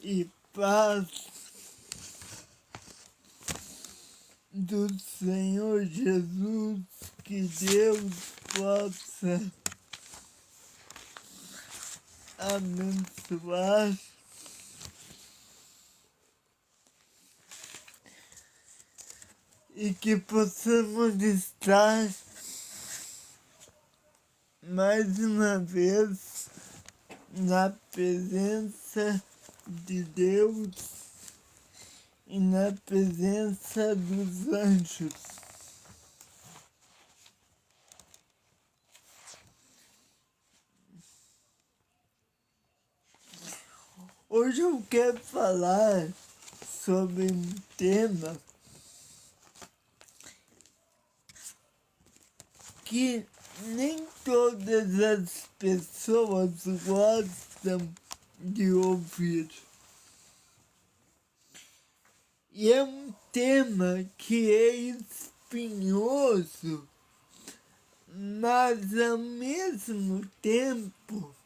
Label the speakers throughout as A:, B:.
A: e paz do Senhor Jesus, que Deus possa abençoar e que possamos estar mais uma vez na presença de Deus e na presença dos anjos. Hoje eu quero falar sobre um tema que nem todas as pessoas gostam de ouvir. E é um tema que é espinhoso, mas ao mesmo tempo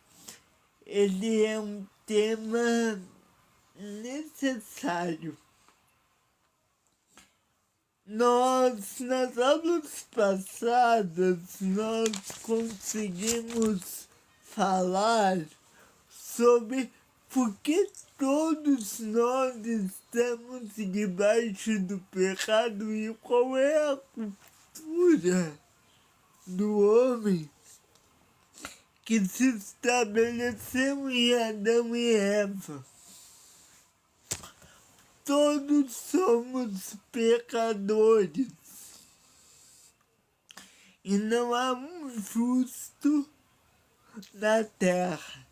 A: ele é um tema necessário. Nas aulas passadas, nós conseguimos falar sobre por que todos nós estamos debaixo do pecado e qual é a cultura do homem que se estabeleceu em Adão e Eva. Todos somos pecadores e não há um justo na terra.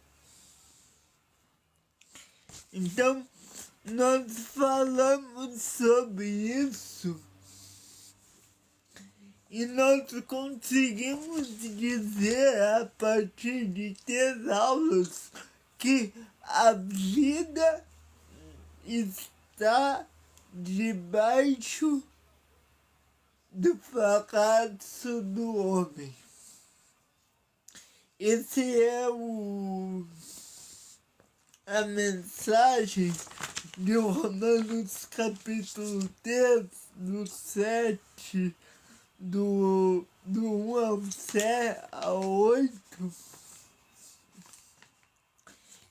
A: Então, nós falamos sobre isso e nós conseguimos dizer a partir de 3 aulas que a vida está debaixo do fracasso do homem. Esse é a mensagem de Romanos capítulo 3, do 7, do 1 ao 8,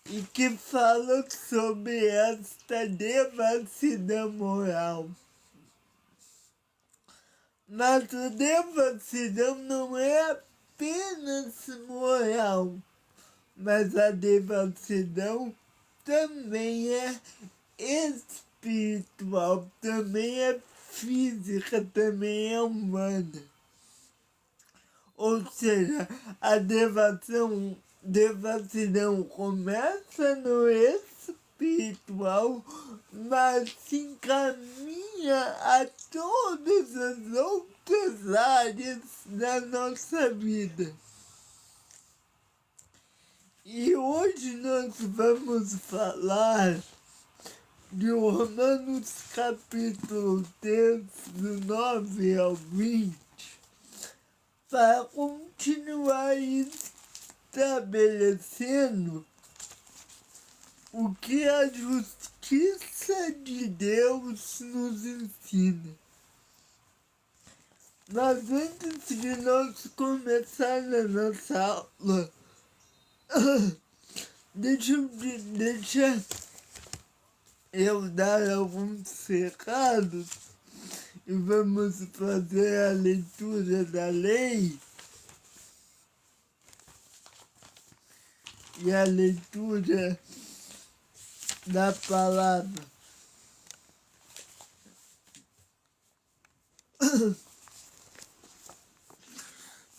A: e que fala sobre esta devassidão moral. Mas a devassidão não é apenas moral, mas a devassidão também é espiritual, também é física, também é humana. Ou seja, a devassidão começa no espiritual, mas se encaminha a todas as outras áreas da nossa vida. E hoje nós vamos falar de Romanos capítulo 3, do 9 ao 20, para continuar estabelecendo o que a justiça de Deus nos ensina. Mas antes de nós começar a nossa aula, deixa eu dar alguns recados e vamos fazer a leitura da lei e a leitura da palavra.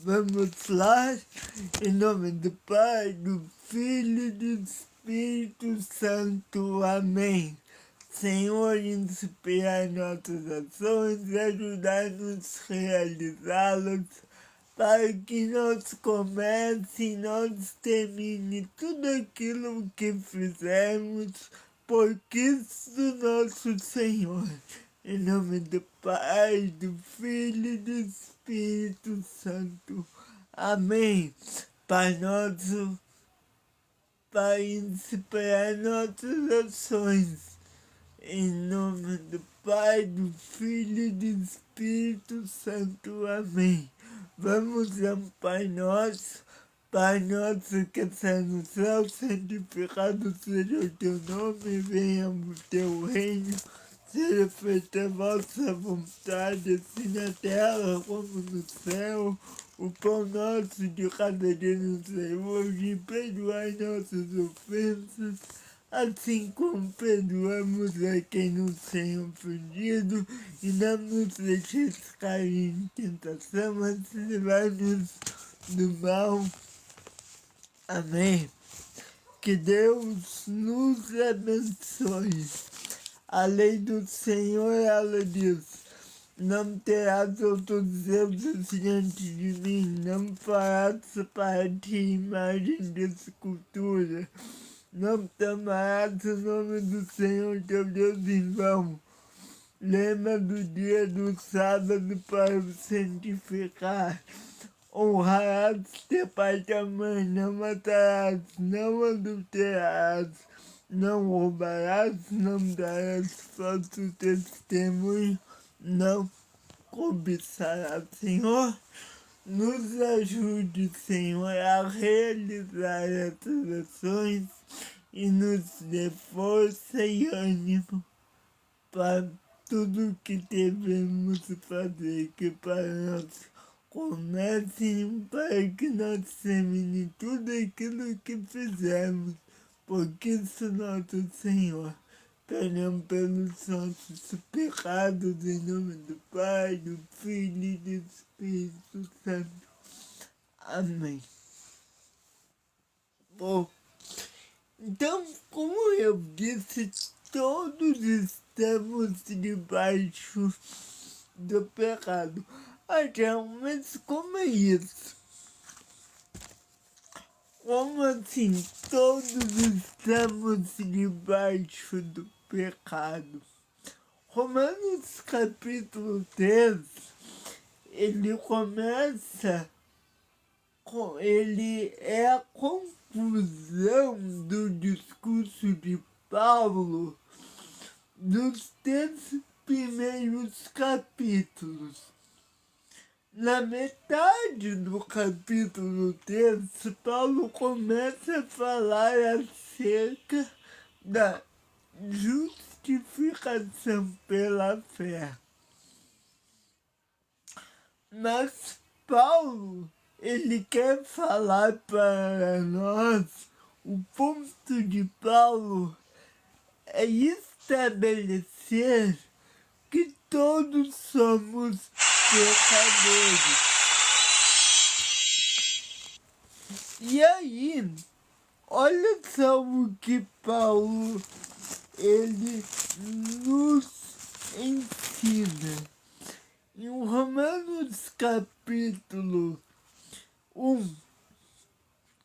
A: Vamos lá, em nome do Pai, do Filho e do Espírito Santo. Amém. Senhor, inspirar nossas ações e ajudar-nos a realizá-las, para que nós comece e nós termine tudo aquilo que fizermos por Cristo nosso Senhor. Em nome do Pai, do Filho e do Espírito Santo. Amém. Pai nosso para inspirar nossas ações. Em nome do Pai, do Filho e do Espírito Santo. Amém. Vamos a um Pai Nosso. Pai nosso que estás no céu, santificado seja o teu nome, venha o teu reino, seja feita a vossa vontade, assim na terra como no céu. O pão nosso de cada dia nos dai hoje, e perdoai nossas ofensas, assim como perdoamos a quem nos tem ofendido, e não nos deixeis cair em tentação, mas livrai-nos do mal. Amém. Que Deus nos abençoe. A lei do Senhor, ela diz: não terás outros deuses diante de mim, não farás para ti imagem de escultura, não tomarás o nome do Senhor teu Deus em vão. Lembra do dia do sábado para o santificar. Honrarás teu pai e tua mãe, não matarás, não adulterarás, não roubarás, não darás falso testemunho, não cobiçarás. Senhor, nos ajude, Senhor, a realizar essas ações e nos dê força e ânimo para tudo que devemos fazer, que para nós comecem, para que nós termine tudo aquilo que fizemos, porque isso nosso Senhor, perdão pelos nossos pecados, em nome do Pai, do Filho e do Espírito Santo. Amém. Bom, então, como eu disse, todos estamos debaixo do pecado. Mas como é isso? Como assim todos estamos debaixo do pecado? Romanos capítulo 3, ele começa com, ele é a conclusão do discurso de Paulo dos 3 primeiros capítulos. Na metade do capítulo 3, Paulo começa a falar acerca da justificação pela fé. Mas Paulo, ele quer falar para nós, o ponto de Paulo é estabelecer que todos somos pecadores. E aí, olha só o que Paulo ele nos ensina. Em Romanos capítulo 1,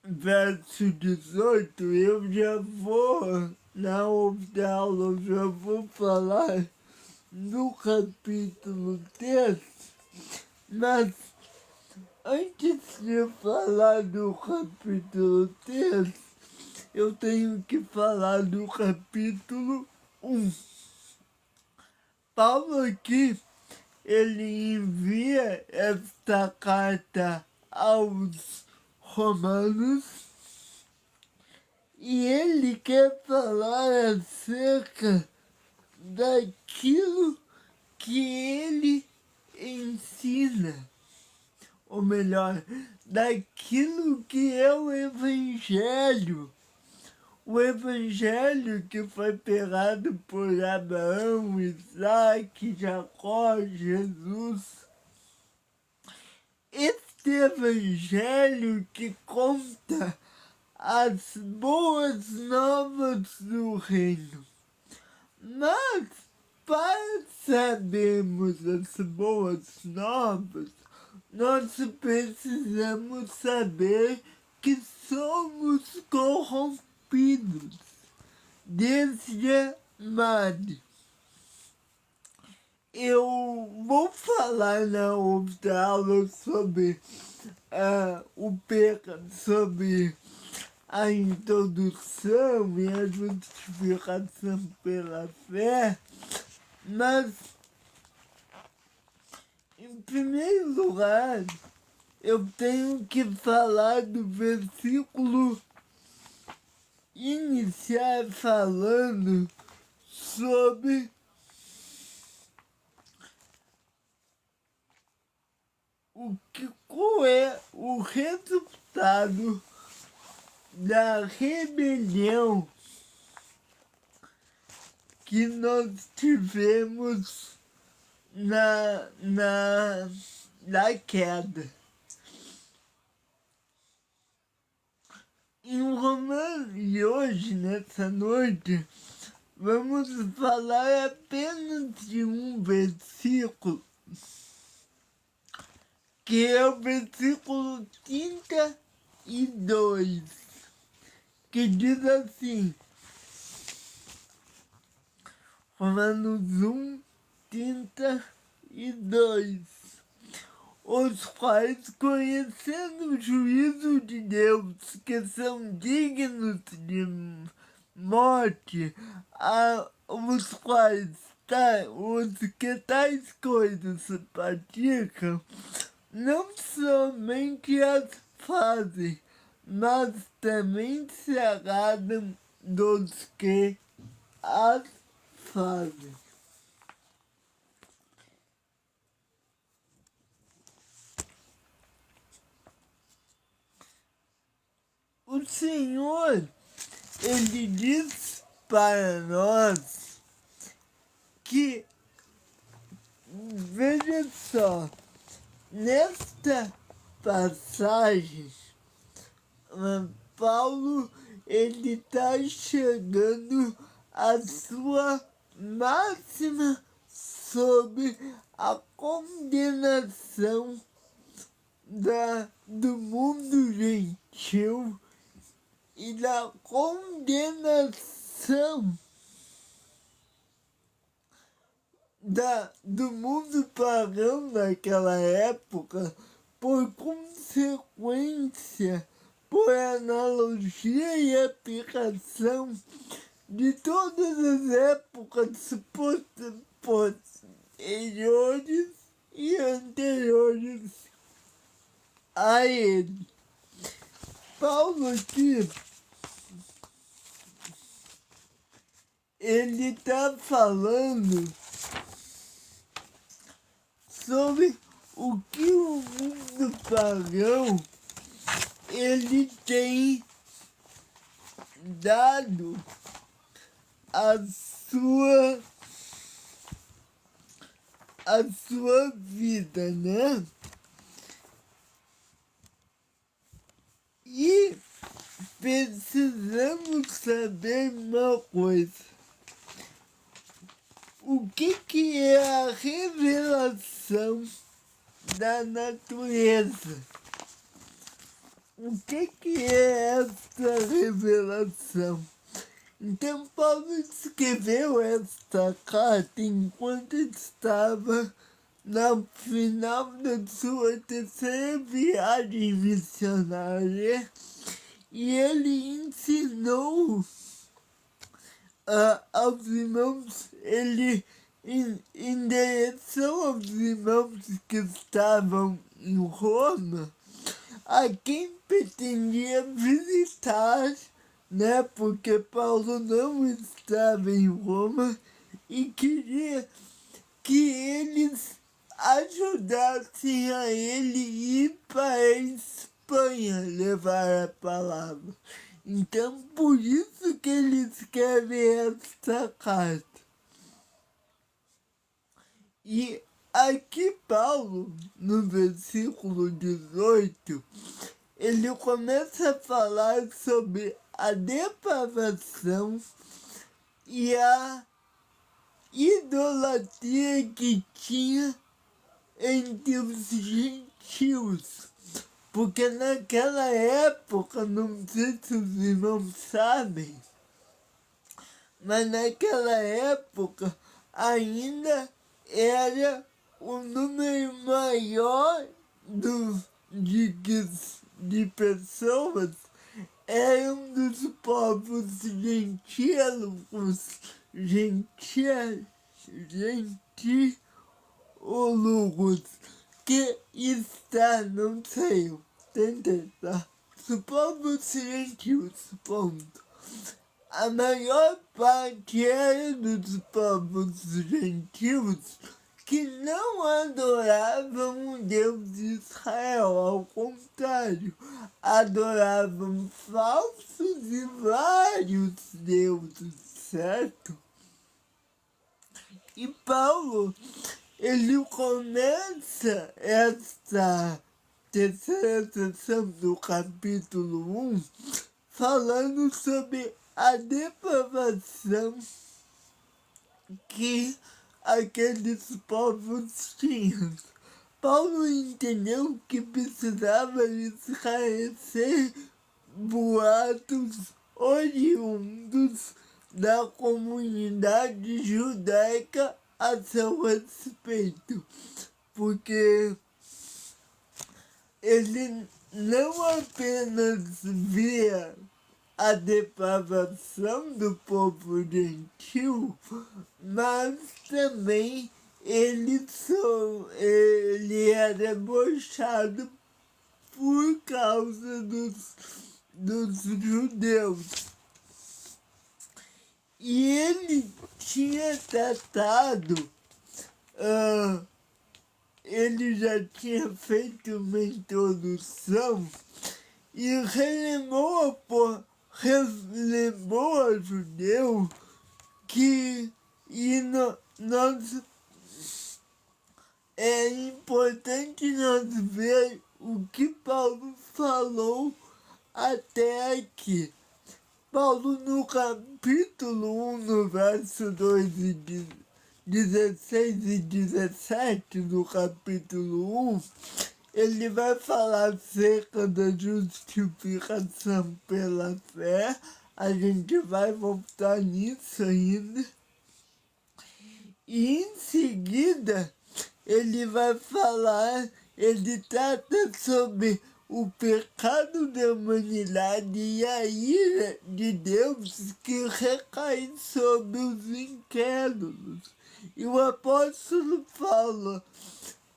A: verso 18, eu já vou, na outra aula, eu já vou falar no capítulo 3, mas antes de falar do capítulo 3, eu tenho que falar do capítulo 1. Paulo aqui, ele envia esta carta aos romanos e ele quer falar acerca daquilo que ele ensina, ou melhor, daquilo que é o Evangelho que foi pregado por Abraão, Isaac, Jacó, Jesus. Este Evangelho que conta as boas novas do reino. Mas, para sabermos as boas novas, nós precisamos saber que somos corrompidos, desviados. Eu vou falar na outra aula sobre o pecado, sobre a introdução e a justificação pela fé, mas, em primeiro lugar, eu tenho que falar do versículo iniciar falando sobre qual é o resultado da rebelião que nós tivemos na queda. Em Romanos, e hoje, nessa noite, vamos falar apenas de um versículo, que é o versículo 32, que diz assim, Romanos 1, 32, os quais, conhecendo o juízo de Deus, que são dignos de morte, os quais os que tais coisas praticam, não somente as fazem, mas também se agradam dos que as fazem. O Senhor, Ele diz para nós que, veja só, nesta passagem, Paulo, ele está chegando à sua máxima sobre a condenação do mundo gentil e da condenação do mundo pagão naquela época, por consequência, por analogia e aplicação de todas as épocas posteriores e anteriores a ele. Paulo aqui, ele está falando sobre o que o mundo pagão ele tem dado a sua vida, né? E precisamos saber uma coisa. O que é a revelação da natureza? O que é essa revelação? Então, Paulo escreveu esta carta enquanto estava no final da sua terceira viagem missionária, e ele ensinou aos irmãos, ele endereçou aos irmãos que estavam em Roma a quem pretendia visitar, né? Porque Paulo não estava em Roma e queria que eles ajudassem a ele ir para a Espanha levar a palavra. Então, por isso que ele escreve esta carta. E aqui Paulo, no versículo 18, ele começa a falar sobre a depravação e a idolatria que tinha entre os gentios. Porque naquela época, não sei se os irmãos sabem, mas naquela época ainda era o número maior de pessoas é um dos povos gentíologos que está, não sei, tentei, tá? Os povos gentios, ponto. A maior parte era dos povos gentios que não adoravam o Deus de Israel, ao contrário, adoravam falsos e vários deuses, certo? E Paulo, ele começa essa terceira sessão do capítulo 1 falando sobre a depravação que aqueles povos tinham. Paulo entendeu que precisava esclarecer boatos oriundos da comunidade judaica a seu respeito, porque ele não apenas via a depravação do povo gentil, mas também ele era debochado por causa dos judeus. E ele tinha tratado, ele já tinha feito uma introdução e relembrou a judeu que é importante nós ver o que Paulo falou até aqui. Paulo, no capítulo 1, no verso 2 e 16 e 17 do capítulo 1, ele vai falar acerca da justificação pela fé. A gente vai voltar nisso ainda. E em seguida, ele vai falar, ele trata sobre o pecado da humanidade e a ira de Deus que recai sobre os incrédulos. E o apóstolo fala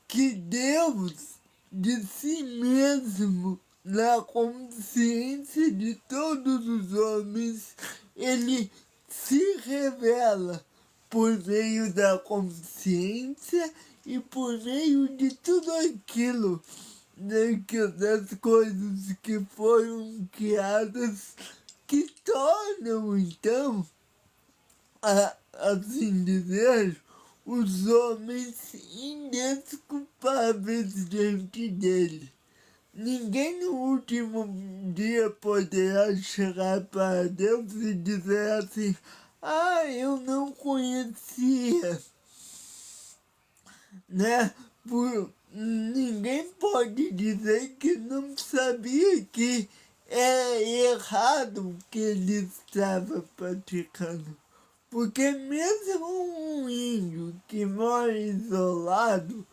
A: que Deus, de si mesmo, na consciência de todos os homens, ele se revela por meio da consciência e por meio de tudo aquilo, das coisas que foram criadas, que tornam, então, assim dizer, os homens indesculpáveis diante dele. Ninguém no último dia poderá chegar para Deus e dizer assim: eu não conhecia, né? Ninguém pode dizer que não sabia que é errado o que ele estava praticando. Porque mesmo um índio que mora isolado,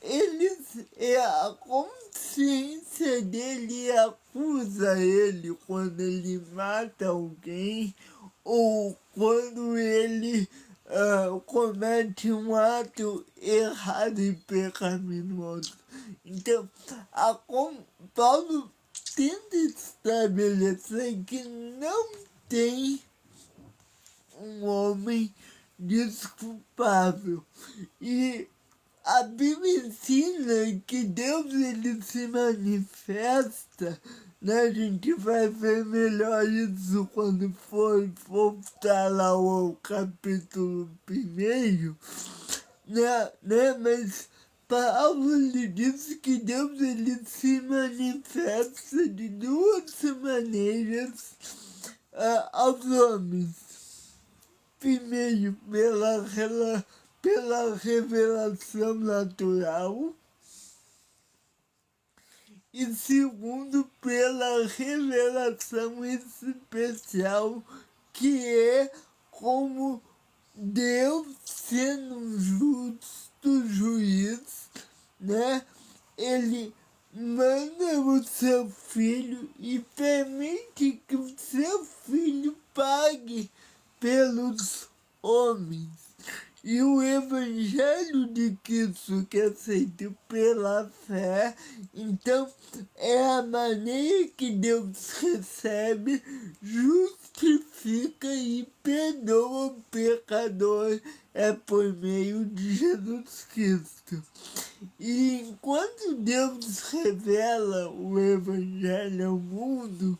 A: a consciência dele acusa ele quando ele mata alguém ou quando ele comete um ato errado e pecaminoso. Então, Paulo tenta estabelecer que não tem um homem desculpável. E a Bíblia ensina que Deus, ele se manifesta, né? A gente vai ver melhor isso quando for voltar lá ao capítulo 1, né? Mas Paulo, ele diz que Deus, ele se manifesta de duas maneiras aos homens. Primeiro, pela revelação natural, e segundo, pela revelação especial, que é como Deus, sendo um justo juiz, né? Ele manda o seu filho e permite que o seu filho pague pelos homens. E o Evangelho de Cristo, que é aceito pela fé, então é a maneira que Deus recebe, justifica e perdoa o pecador, é por meio de Jesus Cristo. E enquanto Deus revela o Evangelho ao mundo,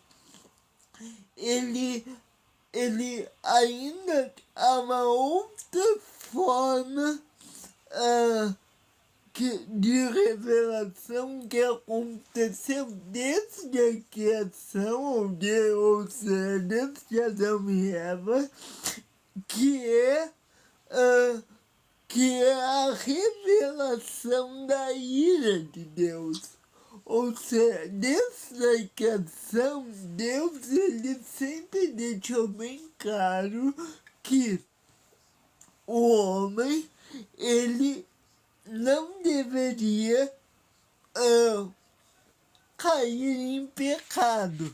A: ele ainda há uma outra forma de revelação que aconteceu desde a criação, ou seja, desde Adão e Eva, que é a revelação da ira de Deus. Ou seja, desde a criação, Deus ele sempre deixou bem claro que o homem ele não deveria cair em pecado.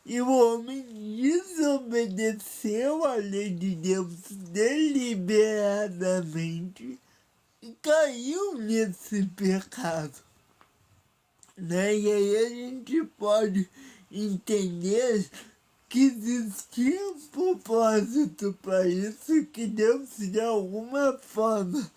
A: E o homem desobedeceu a lei de Deus deliberadamente e caiu nesse pecado. Né? E aí a gente pode entender que existia um propósito para isso, que Deus de alguma forma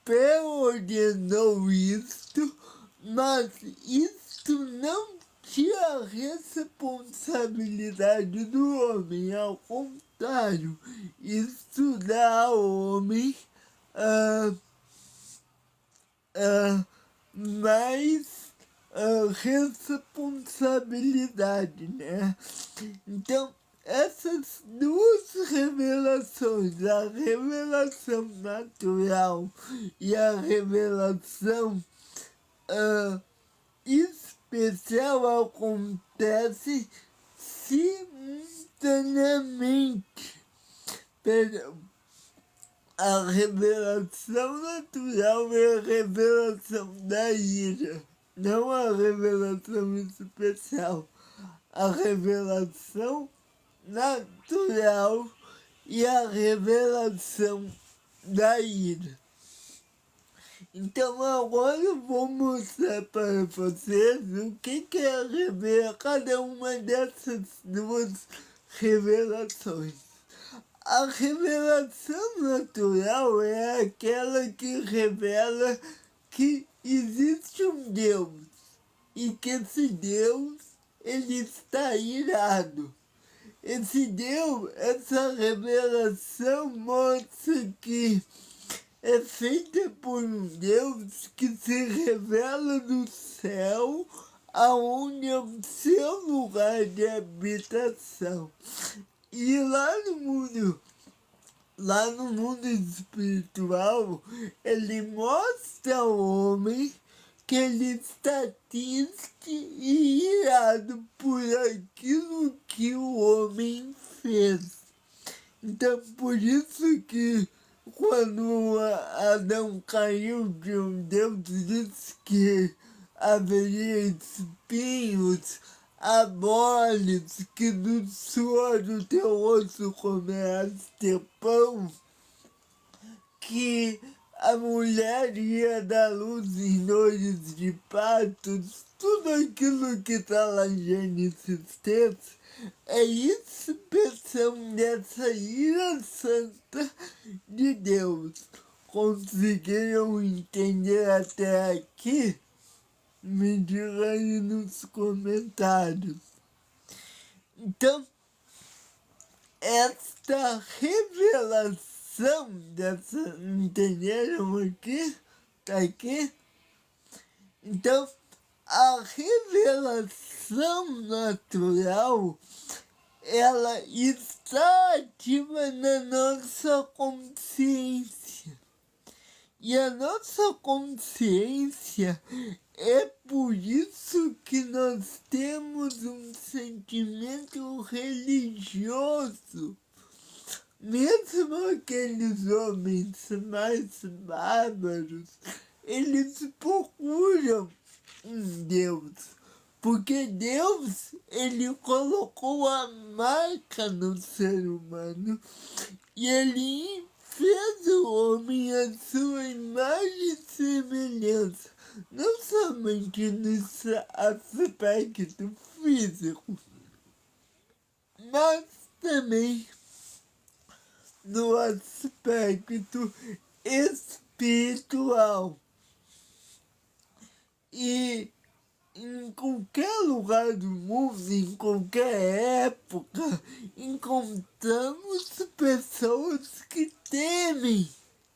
A: preordenou isto, mas isto não tira a responsabilidade do homem, ao contrário, isto dá ao homem mais responsabilidade, né? Então, essas duas revelações, a revelação natural e a revelação especial, acontece simultaneamente. A revelação natural é a revelação da ira, não a revelação especial. A revelação natural e a revelação da ira. Então agora eu vou mostrar para vocês o que é cada uma dessas duas revelações. A revelação natural é aquela que revela que existe um Deus e que esse Deus ele está irado. Essa revelação mostra que é feita por um Deus que se revela do céu, aonde é o seu lugar de habitação. E lá no mundo espiritual, ele mostra ao homem que ele está triste e irado por aquilo que o homem fez. Então, por isso que quando Adão caiu, Deus disse que haveria espinhos, aborres, que do suor do teu osso comerás teu pão, que a mulher ia dar luz em dores de partos, tudo aquilo que está lá em Gênesis 3, é expressão dessa ira santa de Deus. Conseguiram entender até aqui? Me diga aí nos comentários. Então, esta revelação entenderam aqui? Tá aqui? Então, a revelação natural, ela está ativa na nossa consciência. E a nossa consciência é por isso que nós temos um sentimento religioso. Mesmo aqueles homens mais bárbaros, eles procuram em Deus. Porque Deus, ele colocou a marca no ser humano e ele fez o homem à sua imagem e semelhança. Não somente no aspecto físico, mas também no aspecto espiritual. E em qualquer lugar do mundo, em qualquer época, encontramos pessoas que temem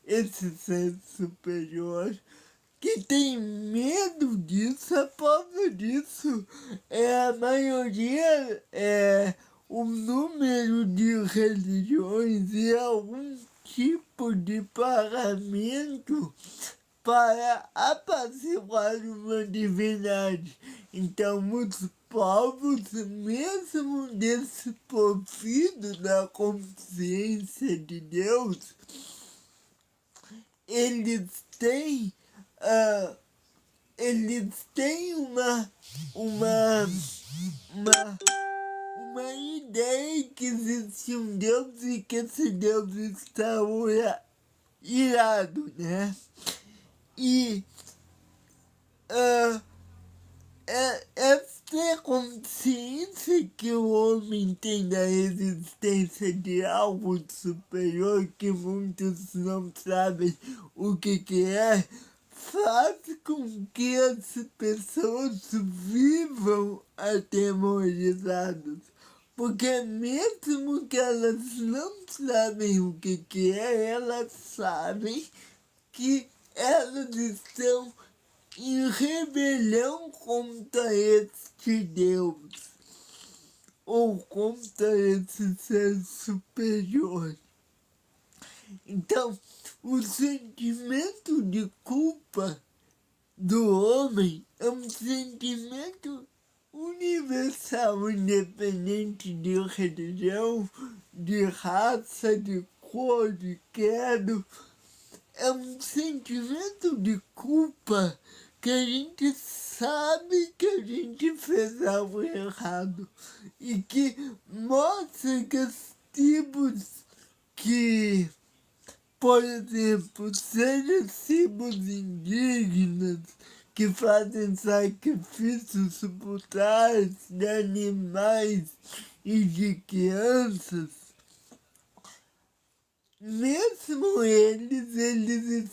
A: esse ser superior, que tem medo disso. A prova disso é a maioria, o número de religiões e algum tipo de pagamento para apaciguar uma divindade. Então, os povos, mesmo desprovidos da consciência de Deus, eles têm uma ideia que existe um Deus e que esse Deus está irado, né? E essa consciência que o homem tem da existência de algo superior, que muitos não sabem o que é, faz com que as pessoas vivam atemorizadas. Porque mesmo que elas não sabem o que é, elas sabem que elas estão em rebelião contra este Deus, ou contra esse ser superior. Então, o sentimento de culpa do homem é um sentimento universal, independente de religião, de raça, de cor, de credo. É um sentimento de culpa que a gente sabe que a gente fez algo errado e que mostra que os tipos que, por exemplo, sejam tribos indígenas que fazem sacrifícios brutais de animais e de crianças, mesmo eles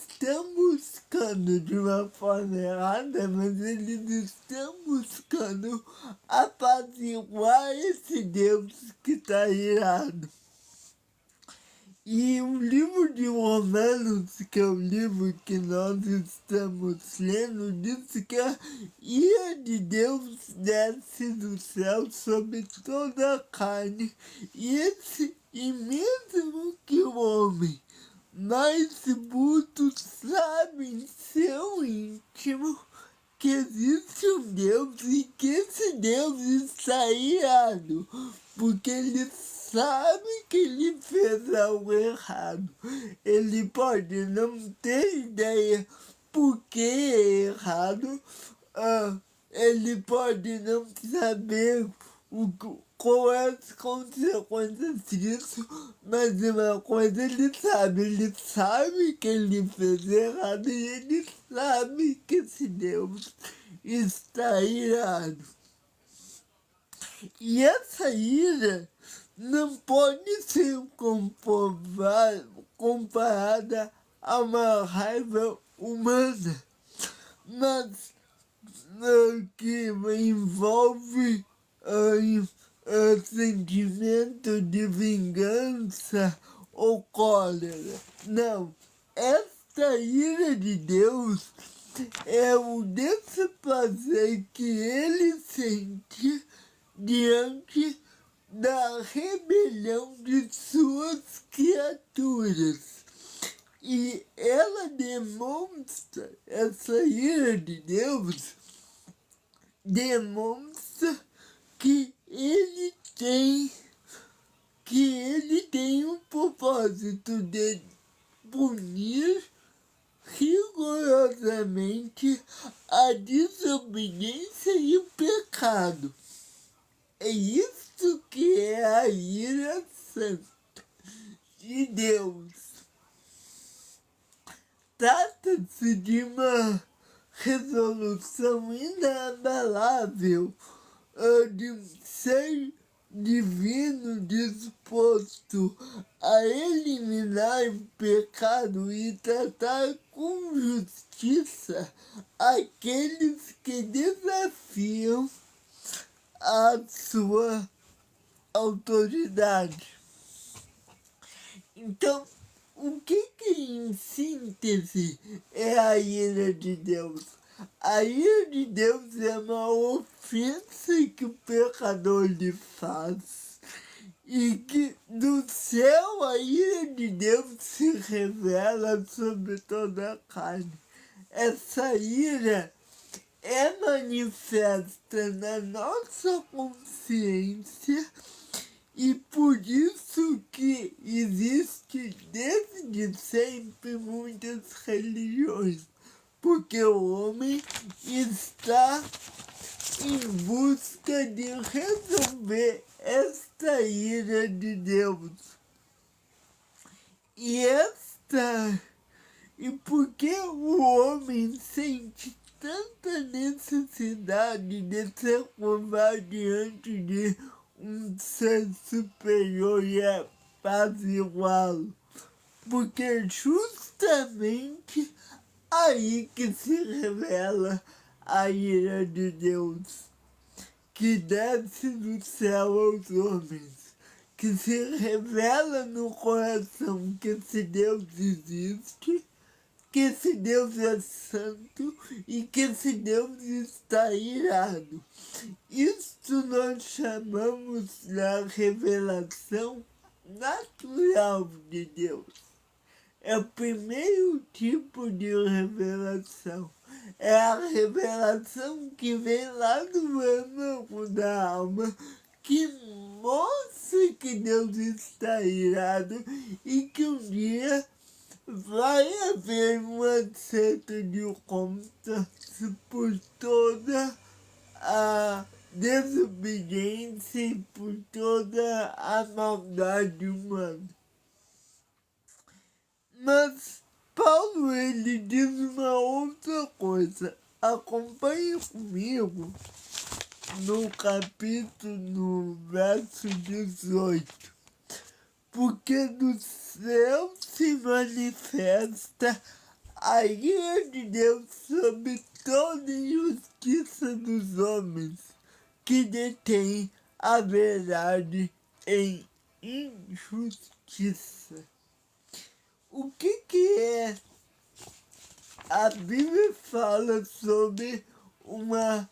A: estão buscando de uma forma errada, mas eles estão buscando apaziguar esse Deus que está irado. E o livro de Romanos, que é o livro que nós estamos lendo, diz que a ira de Deus desce do céu sobre toda a carne. E mesmo que o homem mais bruto sabe em seu íntimo que existe um Deus e que esse Deus está irado, porque ele sabe que ele fez algo errado. Ele pode não ter ideia por que é errado, ele pode não saber qual é as consequências disso, mas uma coisa ele sabe que ele fez errado e ele sabe que esse Deus está irado. E essa ira não pode ser comparada a uma raiva humana, mas que envolve sentimento de vingança ou cólera. Não, esta ira de Deus é o desprazer que ele sente diante da rebelião de suas criaturas. E ela demonstra, essa ira de Deus demonstra que ele tem um propósito de punir rigorosamente a desobediência e o pecado. É isso que é a ira santa de Deus. Trata-se de uma resolução inabalável de um ser divino disposto a eliminar o pecado e tratar com justiça aqueles que desafiam a sua autoridade. Então, o que em síntese é a ira de Deus? A ira de Deus é uma ofensa que o pecador lhe faz e que do céu a ira de Deus se revela sobre toda a carne. Essa ira é manifesta na nossa consciência e por isso que existe desde sempre muitas religiões, porque o homem está em busca de resolver esta ira de Deus. E porque o homem sente tanta necessidade de se curvar diante de um ser superior e apaziguá-lo? Porque justamente aí que se revela a ira de Deus, que desce do céu aos homens, que se revela no coração que esse Deus existe, que esse Deus é santo e que esse Deus está irado. Isso nós chamamos da revelação natural de Deus. É o primeiro tipo de revelação. É a revelação que vem lá do âmago da alma, que mostra que Deus está irado e que um dia vai haver um acerto de contas por toda a desobediência e por toda a maldade humana. Mas Paulo, ele diz uma outra coisa. Acompanhe comigo no capítulo, no verso 18. Porque do céu se manifesta a ira de Deus sobre toda injustiça dos homens que detêm a verdade em injustiça. O que é? A Bíblia fala sobre uma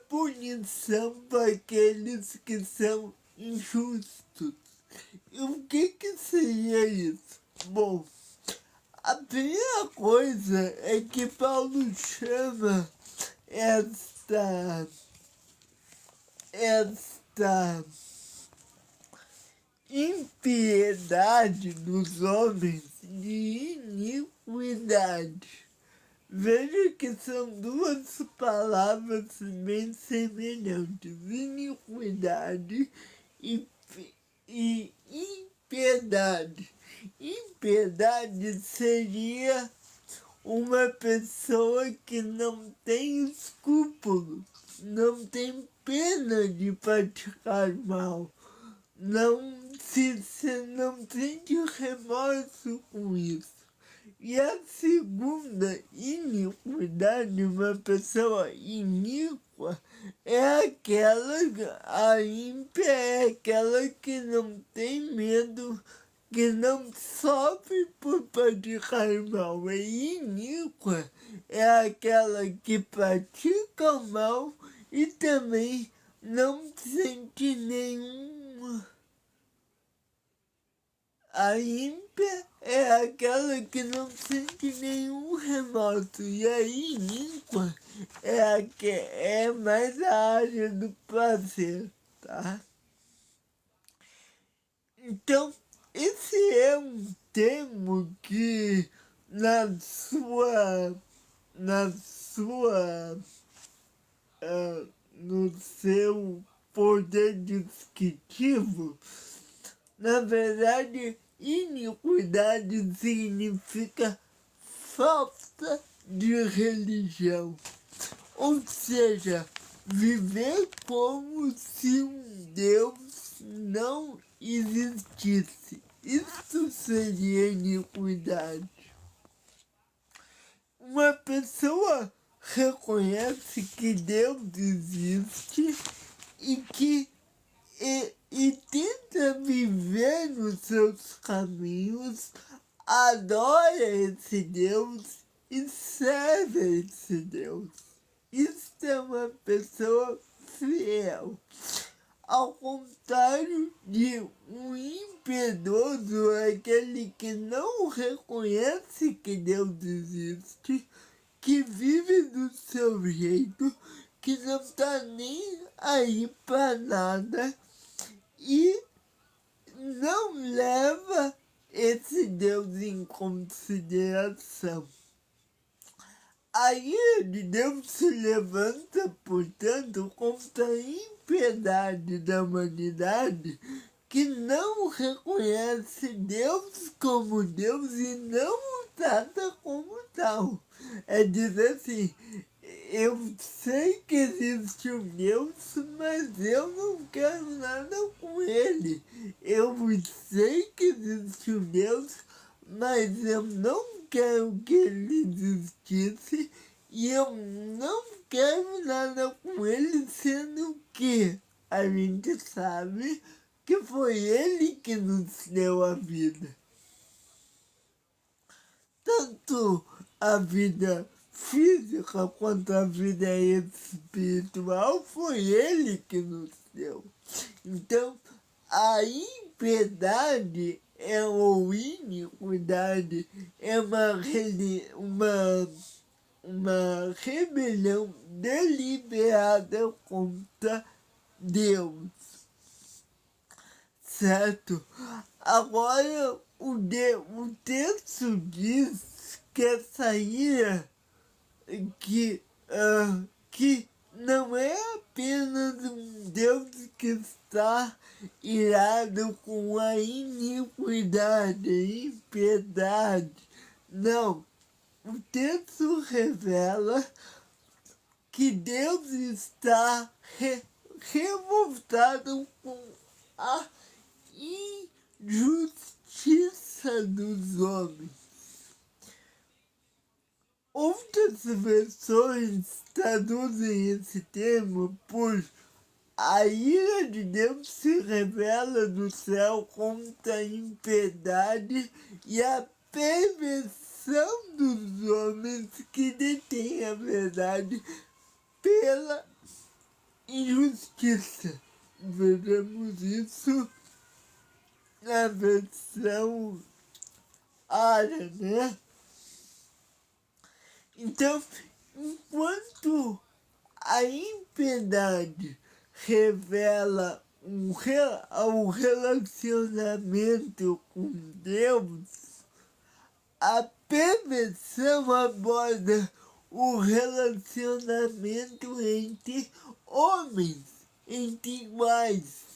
A: punição para aqueles que são injustos. E o que seria isso? Bom, a primeira coisa é que Paulo chama esta impiedade dos homens de iniquidade. Veja que são duas palavras bem semelhantes: iniquidade e impiedade. Impiedade seria uma pessoa que não tem escrúpulos, não tem pena de praticar mal, não sente remorso com isso. E a segunda iniquidade, uma pessoa iníqua, a ímpia é aquela que não tem medo, que não sofre por praticar mal. E iníqua é aquela que pratica o mal e também não sente nenhum. A ímpia é aquela que não sente nenhum remorso, e a iníqua é a que é mais a área do prazer, tá? Então, esse é um termo que na sua, na sua, no seu poder descritivo, na verdade, iniquidade significa falta de religião. Ou seja, viver como se um Deus não existisse. Isso seria iniquidade. Uma pessoa reconhece que Deus existe e tenta viver nos seus caminhos, adora esse Deus e serve esse Deus. Isso é uma pessoa fiel. Ao contrário de um impiedoso, aquele que não reconhece que Deus existe, que vive do seu jeito, que não está nem aí para nada e não leva esse Deus em consideração. A ira de Deus se levanta, portanto, contra a impiedade da humanidade que não reconhece Deus como Deus e não o trata como tal. É dizer assim, eu sei que existe um Deus, mas eu não quero nada com ele. Eu sei que existe um Deus, mas eu não quero que ele existisse e eu não quero nada com ele, sendo que a gente sabe que foi ele que nos deu a vida. Tanto a vida física quanto a vida espiritual foi ele que nos deu. Então, a impiedade ou iniquidade é uma rebelião deliberada contra Deus. Certo? Agora, o texto diz que essa ira, que não é apenas um Deus que está irado com a iniquidade, a impiedade. Não. O texto revela que Deus está revoltado com a injustiça dos homens. Outras versões traduzem esse termo por a ira de Deus se revela do céu contra a impiedade e a perversão dos homens que detêm a verdade pela injustiça. Veremos isso na versão área, né? Então, enquanto a impiedade revela um relacionamento com Deus, a perversão aborda o relacionamento entre homens, entre iguais.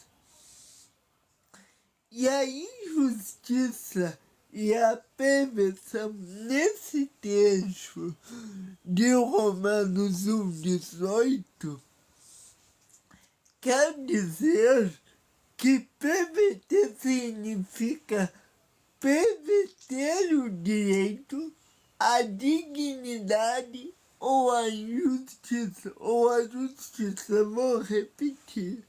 A: E a injustiça e a perversão nesse trecho de Romanos 1,18 quer dizer que perverter significa perverter o direito, a dignidade ou a injustiça, ou a justiça. Vou repetir.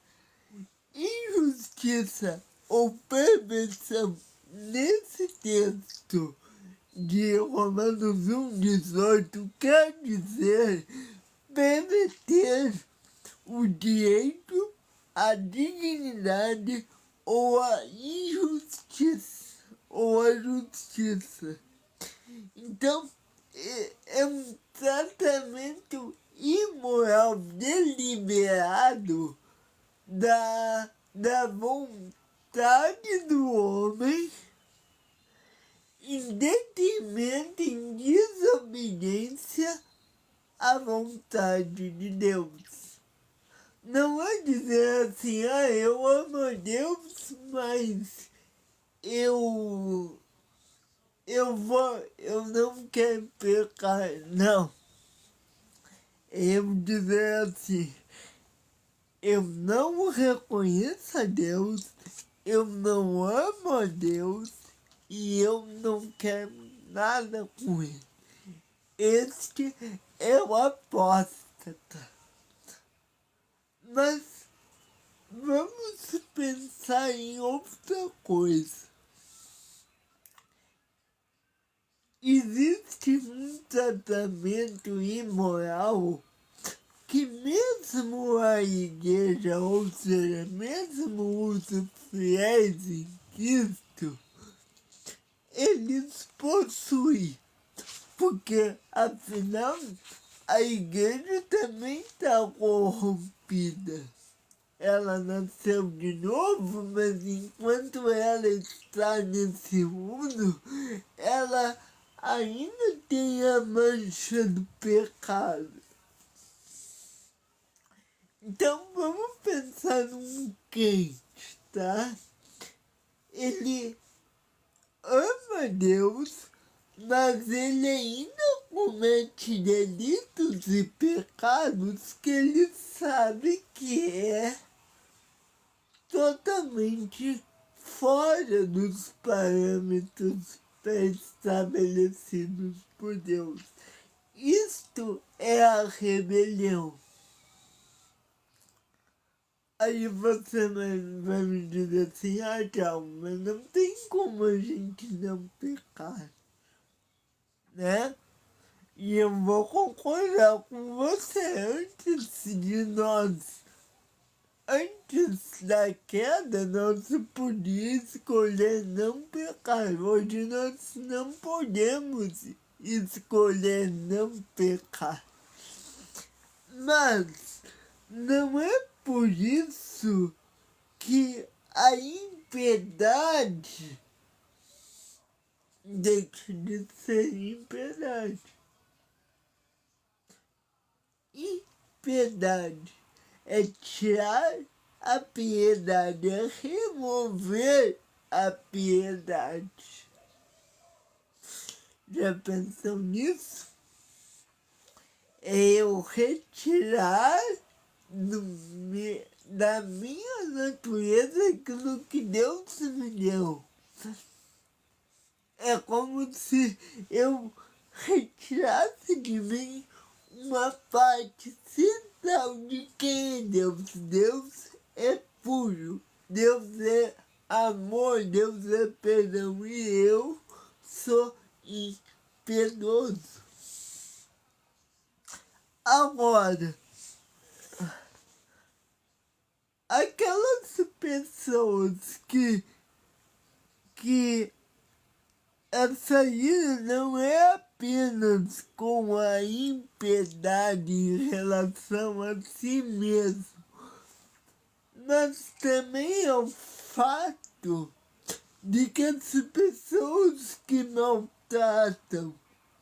A: Injustiça ou perversão nesse texto de Romanos 1,18 quer dizer perverter o direito, a dignidade ou a injustiça ou a justiça. Então, é um tratamento imoral deliberado da vontade do homem em detrimento, em desobediência à vontade de Deus. Não é dizer assim, eu amo a Deus, mas eu não quero pecar. Não. Eu dizer assim, eu não reconheço a Deus, eu não amo a Deus e eu não quero nada com ele. Este é o apóstata. Mas vamos pensar em outra coisa. Existe um tratamento imoral que mesmo a igreja, ou seja, mesmo os fiéis em Cristo, eles possuem. Porque, afinal, a igreja também está corrompida. Ela nasceu de novo, mas enquanto ela está nesse mundo, ela ainda tem a mancha do pecado. Então vamos pensar num crente, tá? Ele ama Deus, mas ele ainda comete delitos e pecados que ele sabe que é totalmente fora dos parâmetros pré-estabelecidos por Deus. Isto é a rebelião. Aí você vai me dizer assim, Calma, mas não tem como a gente não pecar, né? E eu vou concordar com você, antes da queda, nós podíamos escolher não pecar. Hoje nós não podemos escolher não pecar. Mas não é por isso que a impiedade deixa de ser impiedade. Impiedade é tirar a piedade, é remover a piedade. Já pensou nisso? É eu retirar da minha natureza aquilo que Deus me deu. É como se eu retirasse de mim uma parte central de quem é Deus. Deus é puro, Deus é amor, Deus é perdão e eu sou impiedoso. Agora, aquelas pessoas que essa ira não é apenas com a impiedade em relação a si mesmo, mas também é o fato de que as pessoas que maltratam,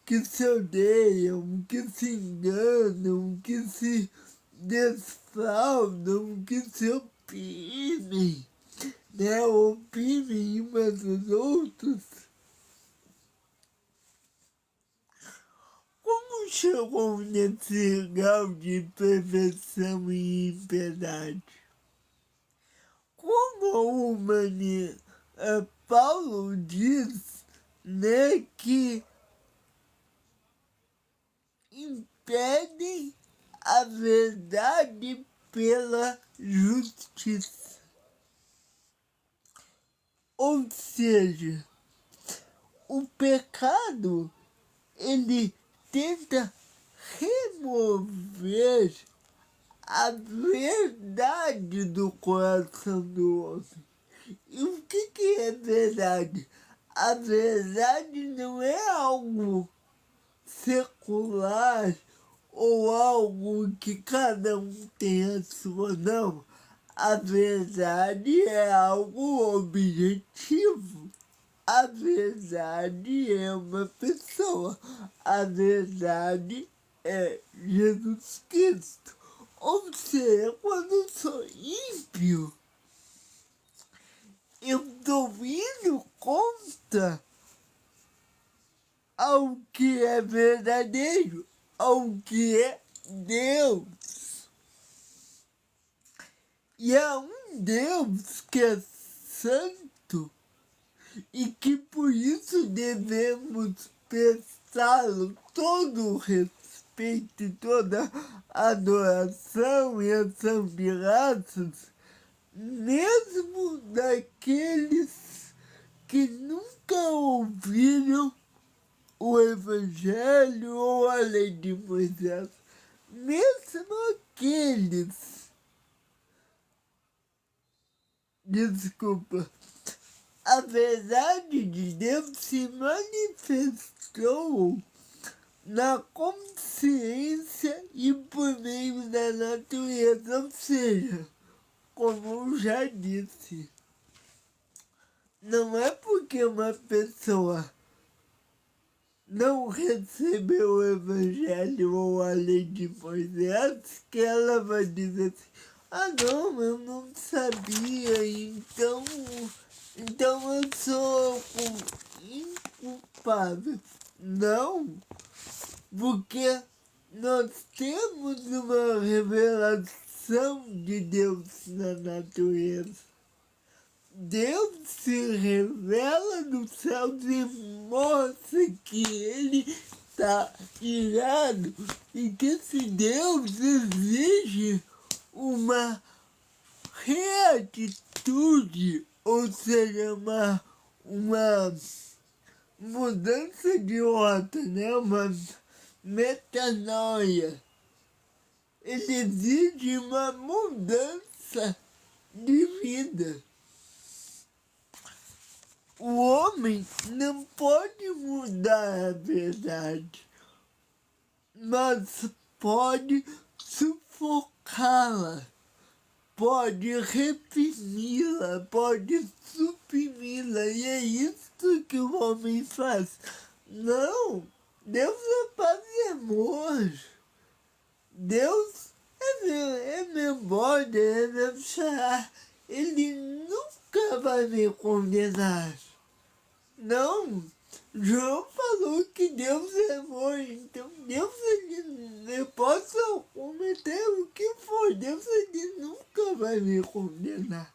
A: que se odeiam, que se enganam, que se desfraudam, que se oprimem, né? Oprimem umas aos outros. Como chegou nesse grau de perversão e impiedade? Como Paulo diz, né, que impedem a verdade pela justiça. Ou seja, o pecado, ele tenta remover a verdade do coração do homem. E o que é verdade? A verdade não é algo secular ou algo que cada um tem a sua, não. A verdade é algo objetivo. A verdade é uma pessoa. A verdade é Jesus Cristo. Ou seja, quando eu sou ímpio, eu estou indo contra ao que é verdadeiro, ao que é Deus. E há um Deus que é santo e que por isso devemos prestá-lo todo o respeito, toda a adoração e ação de graças, mesmo daqueles que nunca ouviram o Evangelho ou a lei de Moisés, mesmo aqueles, desculpa, a verdade de Deus se manifestou na consciência e por meio da natureza, ou seja, como eu já disse, não é porque uma pessoa não recebeu o Evangelho ou a lei de Moisés que ela vai dizer assim, ah não, eu não sabia, então eu sou inculpável. Não, porque nós temos uma revelação de Deus na natureza. Deus se revela nos céus e mostra que Ele está irado e que esse Deus exige uma reatitude, ou seja, uma mudança de rota, né? Uma metanoia. Ele exige uma mudança de vida. O homem não pode mudar a verdade, mas pode sufocá-la, pode reprimi-la, pode suprimi-la, e é isso que o homem faz. Não, Deus é paz e amor. Deus é meu bode, é meu xará. Ele nunca vai me condenar. Não, João falou que Deus é amor, então Deus, eu posso cometer o que for, Deus ele nunca vai me condenar.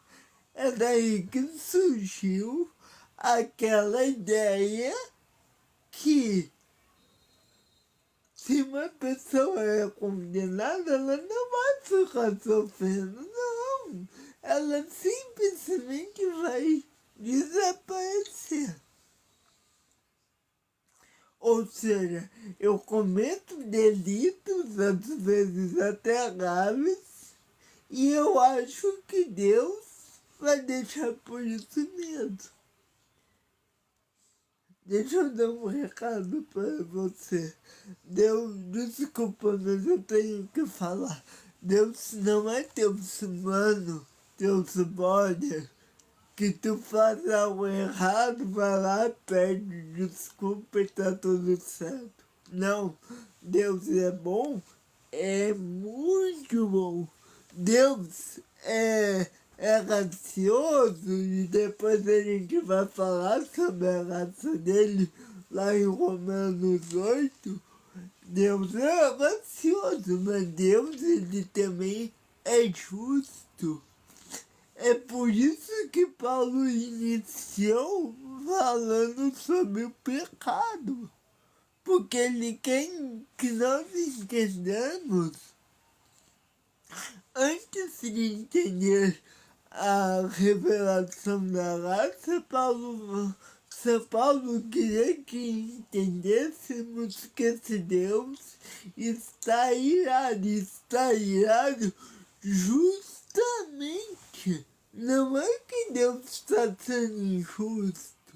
A: É daí que surgiu aquela ideia que se uma pessoa é condenada, ela não vai ficar sofrendo, não. Ela simplesmente vai desaparecer. Ou seja, eu cometo delitos, às vezes até graves, e eu acho que Deus vai deixar por isso mesmo. Deixa eu dar um recado para você. Deus, desculpa, mas eu tenho que falar. Deus não é teu humano, teu subordinado, que tu faz algo errado, vai lá, pede desculpa e tá tudo certo. Não, Deus é bom, é muito bom. Deus é gracioso e depois a gente vai falar sobre a graça dele lá em Romanos 8. Deus é gracioso, mas Deus ele também é justo. É por isso que Paulo iniciou falando sobre o pecado. Porque ele quer que nós entendamos, antes de entender a revelação da graça, São Paulo queria que entendêssemos que esse Deus está irado justamente. Não é que Deus está sendo injusto,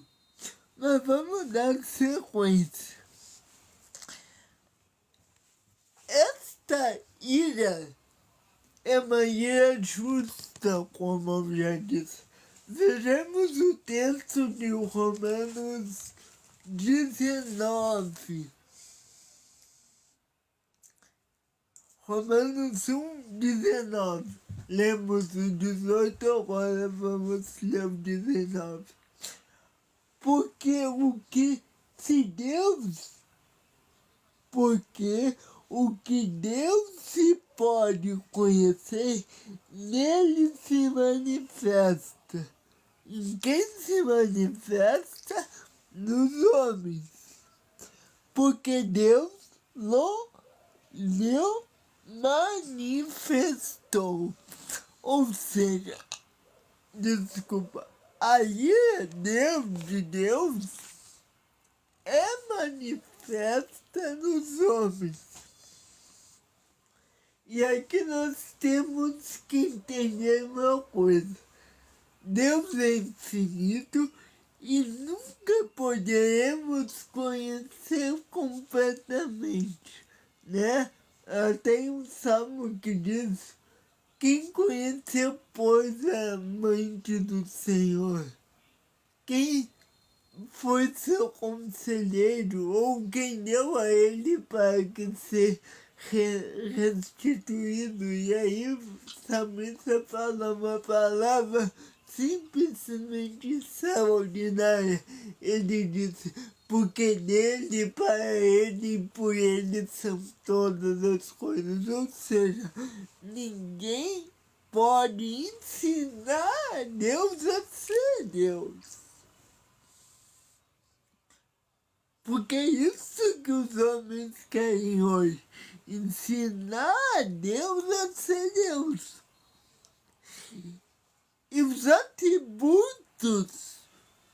A: mas vamos dar sequência. Esta ira é uma ira justa, como eu já disse. Vejamos o texto de Romanos 19. Romanos 1:19. Lemos o 18, agora vamos ler o 19. Porque o que Deus se pode conhecer, nele se manifesta. Em quem se manifesta? Nos homens. Porque Deus lhe manifestou. Ou seja, a ira de Deus é manifesta nos homens. E aqui nós temos que entender uma coisa. Deus é infinito e nunca poderemos conhecer completamente, né? Tem um salmo que diz: quem conheceu, pois, a mente do Senhor? Quem foi seu conselheiro, ou quem deu a ele para que seja restituído? E aí o salmista fala uma palavra simplesmente extraordinária. Ele disse: porque dele, para ele e por ele são todas as coisas. Ou seja, ninguém pode ensinar a Deus a ser Deus. Porque é isso que os homens querem hoje. Ensinar a Deus a ser Deus. E os atributos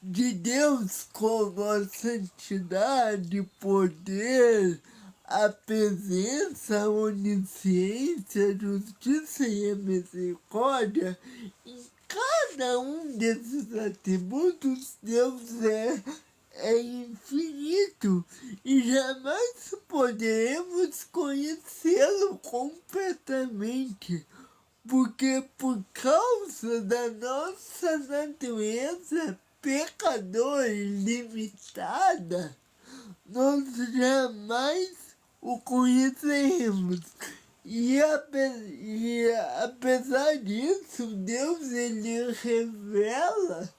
A: de Deus, como a santidade, poder, a presença, a onisciência, a justiça e a misericórdia, em cada um desses atributos, Deus é infinito e jamais poderemos conhecê-lo completamente. Porque por causa da nossa natureza pecadora e limitada, nós jamais o conheceremos. E apesar disso, Deus ele revela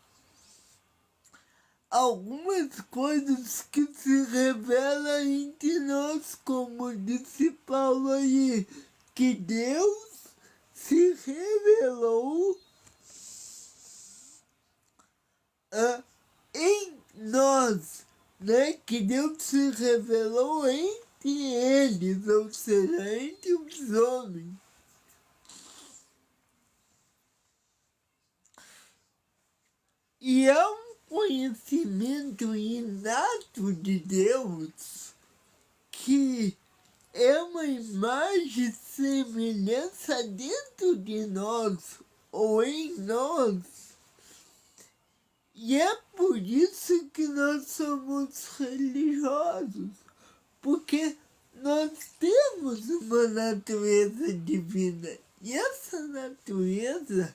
A: algumas coisas que se revelam entre nós, como disse Paulo aí, que Deus se revelou em nós, né? Que Deus se revelou entre eles, ou seja, entre os homens. E é um conhecimento inato de Deus que é uma imagem e semelhança dentro de nós ou em nós. E é por isso que nós somos religiosos, porque nós temos uma natureza divina. E essa natureza,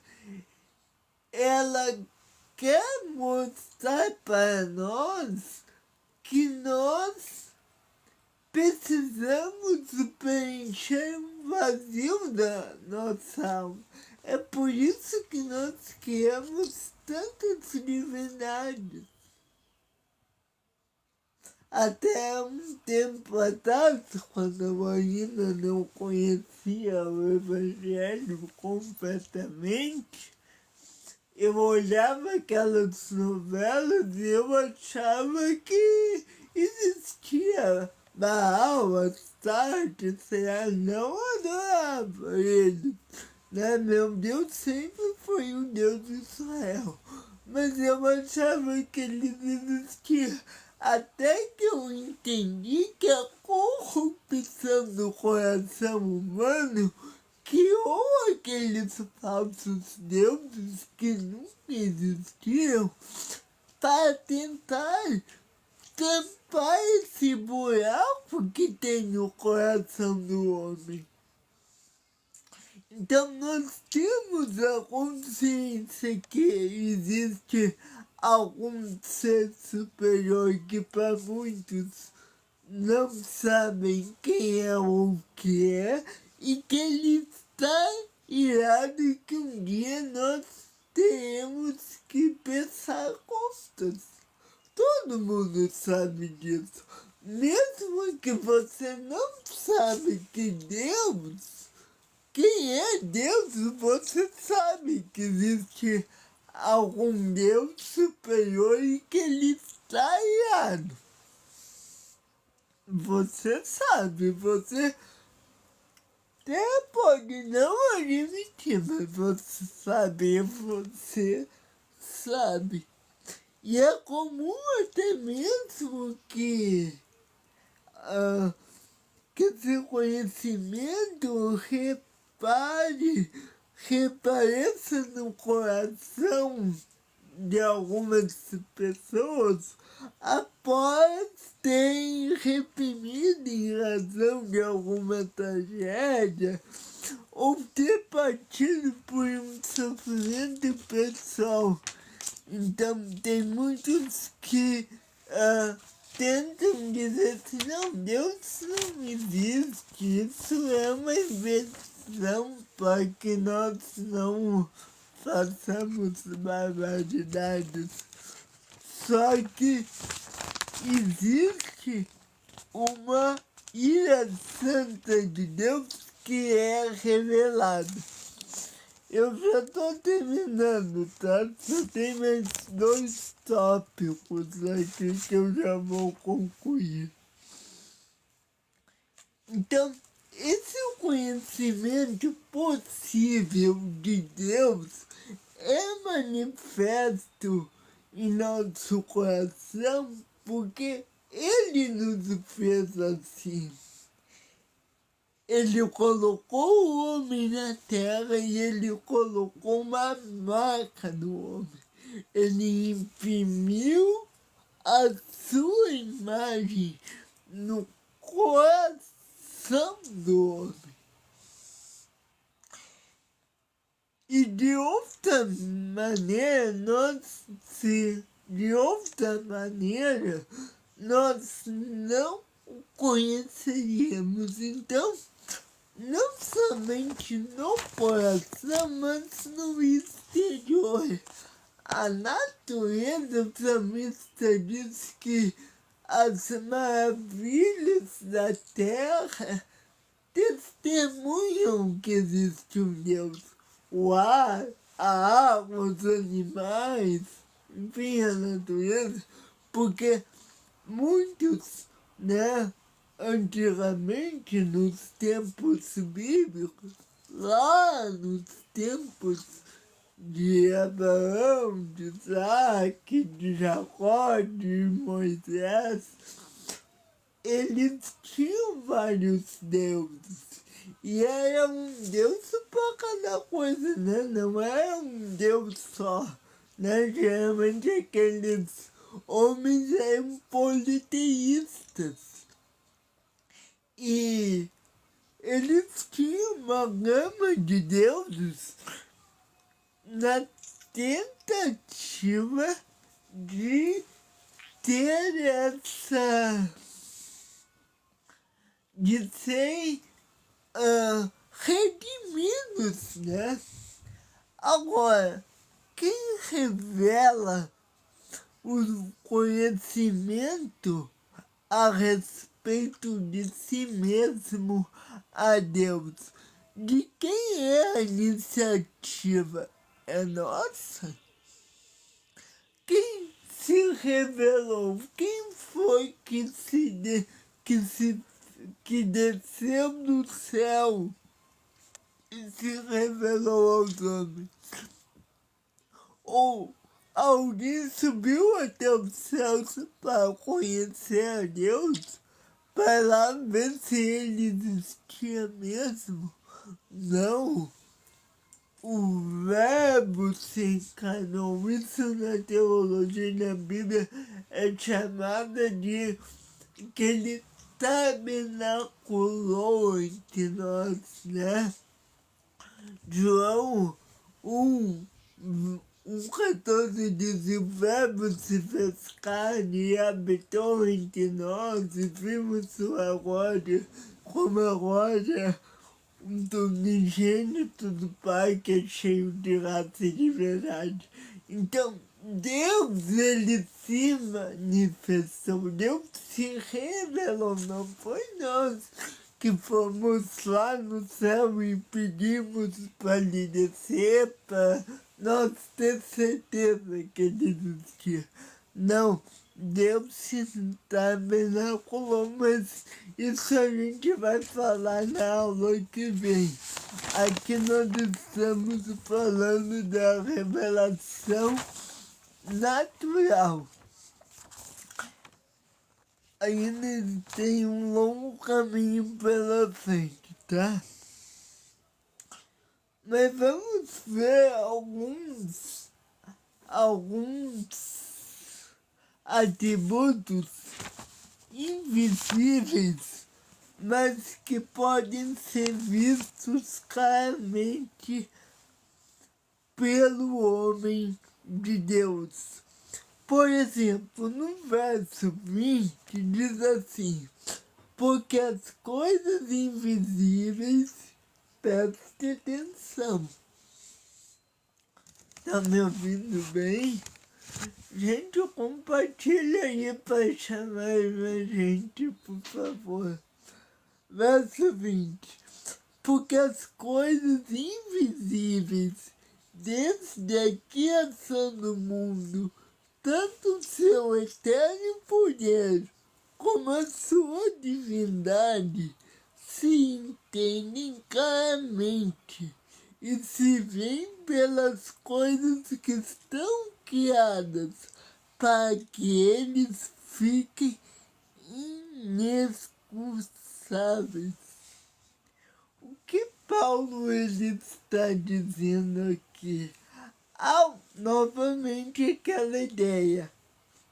A: ela quer mostrar para nós que nós precisamos preencher um vazio da nossa alma. É por isso que nós queremos tantas divindades. Até um tempo atrás, quando eu ainda não conhecia o Evangelho completamente, eu olhava aquelas novelas e eu achava que existia Baal, Astarte, não adorava ele. Né? Meu Deus sempre foi o Deus de Israel, mas eu achava que ele existia. Até que eu entendi que a corrupção do coração humano criou aqueles falsos deuses que nunca existiram para tentar tampar esse buraco que tem no coração do homem. Então, nós temos a consciência que existe algum ser superior que para muitos não sabem quem é ou o que é, e que ele está irado e que um dia nós teremos que prestar contas. Todo mundo sabe disso. Mesmo que você não sabe que Deus, quem é Deus, você sabe que existe algum Deus superior e que ele está irado. Você sabe, você até pode não admitir, mas você sabe. E é comum até mesmo que esse conhecimento repareça no coração de algumas pessoas após terem reprimido em razão de alguma tragédia ou ter partido por um sofrimento pessoal. Então, tem muitos que tentam dizer assim, não, Deus não existe, isso é uma invenção para que nós não façamos barbaridades. Só que existe uma ira santa de Deus que é revelada. Eu já estou terminando, tá? Só tem mais 2 tópicos aqui que eu já vou concluir. Então, esse conhecimento possível de Deus é manifesto em nosso coração porque Ele nos fez assim. Ele colocou o homem na terra e ele colocou uma marca no homem. Ele imprimiu a sua imagem no coração do homem. E de outra maneira, nós não conheceríamos. Então, não somente no coração, mas no exterior. A natureza psalmista diz que as maravilhas da terra testemunham que existe um Deus. O ar, a água, os animais, enfim, a natureza, porque muitos, antigamente, nos tempos bíblicos, lá nos tempos de Abraão, de Isaac, de Jacó, de Moisés, eles tinham vários deuses. E era um Deus para cada coisa, né? Não era um Deus só, né? Geralmente aqueles homens eram politeístas. E eles tinham uma gama de deuses na tentativa de ter de serem redimidos, né? Agora, quem revela o conhecimento a respeito de si mesmo a Deus? De quem é a iniciativa? É nossa? Quem se revelou? Quem foi que desceu do céu e se revelou aos homens? Ou alguém subiu até os céus para conhecer a Deus? Para lá ver se ele existia mesmo? Não. O verbo se encarnou. Isso na teologia e na Bíblia é chamada de que ele tabernaculou entre nós, né? João 1,14 diz: o verbo se fez carne e habitou entre nós e vimos sua glória, como a glória do unigênito do Pai, que é cheio de graça e de verdade. Então, Deus, ele se manifestou, Deus se revelou, não foi nós que fomos lá no céu e pedimos para ele descer, para nós ter certeza que ele existia. Não, Deus se tabernaculou, mas isso a gente vai falar na aula que vem. Aqui nós estamos falando da revelação natural. Ainda tem um longo caminho pela frente, tá? Mas vamos ver alguns atributos invisíveis, mas que podem ser vistos claramente pelo homem de Deus. Por exemplo, no verso 20 diz assim: porque as coisas invisíveis, preste atenção. Tá me ouvindo bem? Gente, compartilha aí para chamar a gente, por favor. Verso 20. Porque as coisas invisíveis, desde a criação do mundo, tanto seu eterno poder como a sua divindade, se entendem claramente e se veem pelas coisas que estão criadas, para que eles fiquem inexcusáveis. O que Paulo ele está dizendo aqui? Novamente aquela ideia.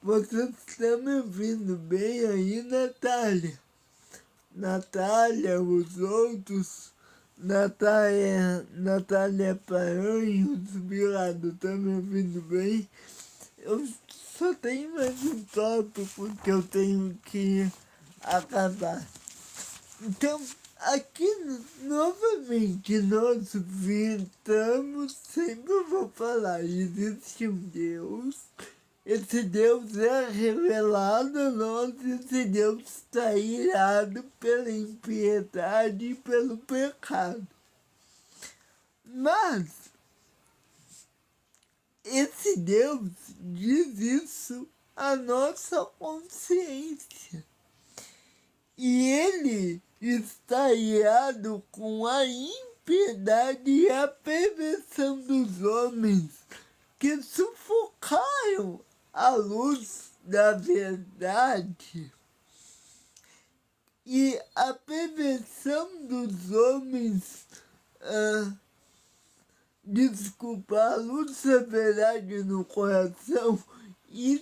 A: Vocês estão me ouvindo bem aí, Natália? Natália, os outros, Natália Paranhos, Virado, estão me ouvindo bem? Eu só tenho mais um tópico que eu tenho que acabar. Então, aqui novamente nós vintamos, sempre vou falar, existe um Deus, esse Deus é revelado a nós, esse Deus está irado pela impiedade e pelo pecado. Mas esse Deus diz isso à nossa consciência. E ele está irado com a impiedade e a perversão dos homens que sufocaram a luz da verdade. E a perversão dos homens, a luz da verdade no coração e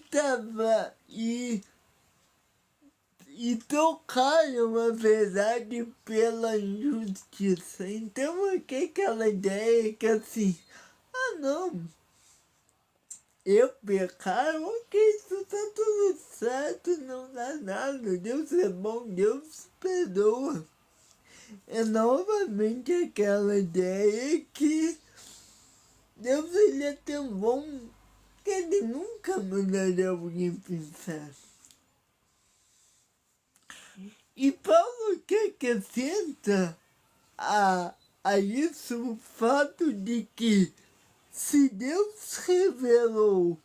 A: trocaram a verdade pela injustiça. Então, aqui aquela ideia que assim, não, eu pecar, ok, isso tá tudo certo, não dá nada, Deus é bom, Deus perdoa. É novamente aquela ideia que Deus ele é tão bom que ele nunca mandaria alguém pensar. E Paulo que acrescenta a isso o fato de que se Deus revelou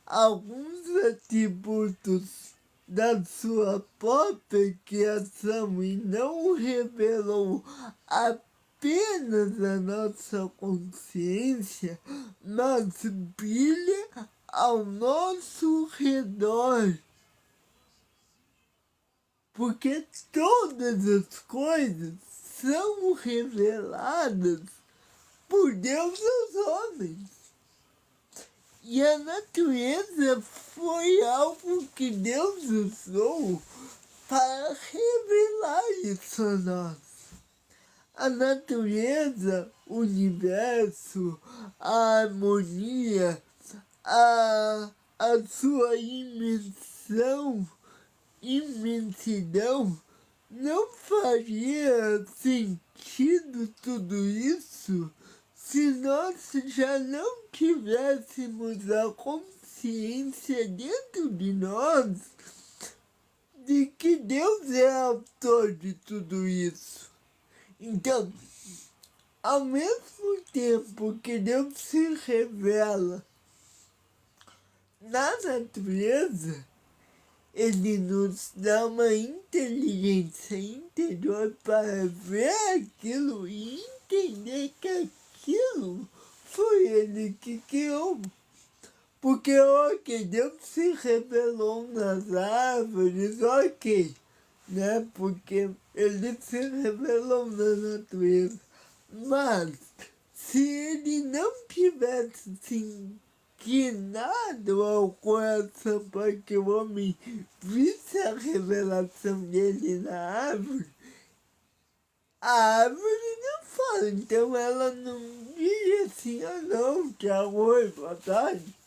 A: alguns atributos da sua própria criação e não revelou apenas a nossa consciência, mas brilha ao nosso redor. Porque todas as coisas são reveladas por Deus aos homens. E a natureza foi algo que Deus usou para revelar isso a nós. A natureza, o universo, a harmonia, a sua imensidão, não faria sentido tudo isso se nós já não tivéssemos a consciência dentro de nós de que Deus é autor de tudo isso. Então, ao mesmo tempo que Deus se revela na natureza, Ele nos dá uma inteligência interior para ver aquilo e entender que aquilo foi Ele que criou. Porque, ok, Deus se revelou nas árvores, ok, né? Porque Ele se revelou na natureza. Mas, se Ele não tivesse inclinado ao coração para que o homem visse a revelação dele na árvore, a árvore não fala. Então, ela não diz assim, ah não, tchau, oi, boa tarde.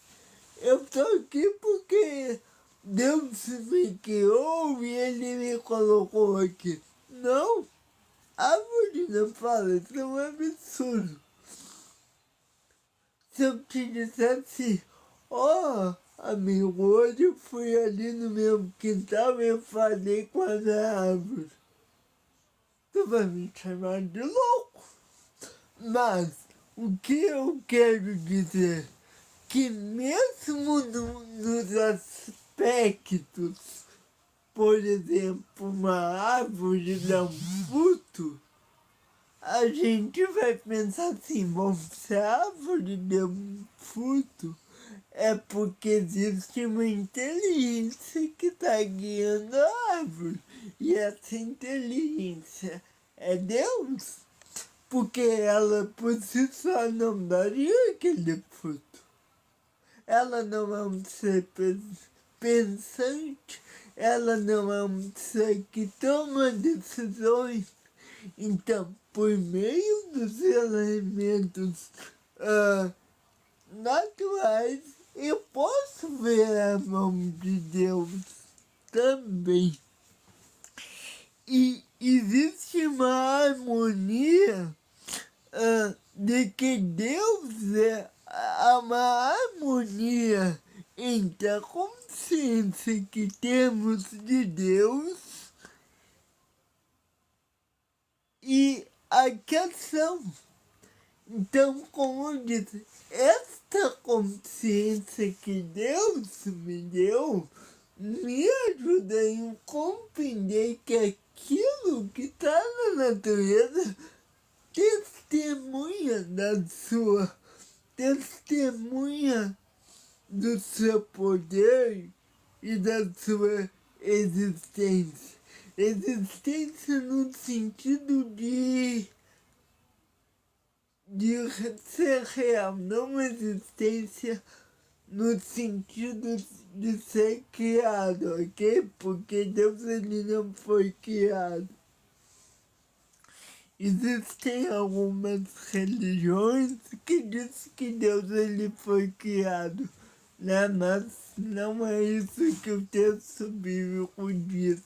A: Eu estou aqui porque Deus me criou e Ele me colocou aqui. Não, a árvore não fala, isso é um absurdo. Se eu te dissesse, ó, amigo, hoje eu fui ali no meu quintal e eu falei com as árvores, tu vai me chamar de louco. Mas o que eu quero dizer? Que mesmo nos aspectos, por exemplo, uma árvore dá um fruto, a gente vai pensar assim, bom, se a árvore deu um fruto, é porque existe uma inteligência que está guiando a árvore. E essa inteligência é Deus, porque ela por si só não daria aquele fruto. Ela não é um ser pensante, ela não é um ser que toma decisões. Então, por meio dos elementos naturais, eu posso ver a mão de Deus também. E existe uma harmonia de que Deus é uma harmonia entre a consciência que temos de Deus e a criação. Então, como eu disse, esta consciência que Deus me deu me ajuda a compreender que aquilo que está na natureza testemunha do seu poder e da sua existência. Existência no sentido de ser real, não existência no sentido de ser criado, ok? Porque Deus ele não foi criado. Existem algumas religiões que dizem que Deus ele foi criado, né? Mas não é isso que o texto bíblico diz.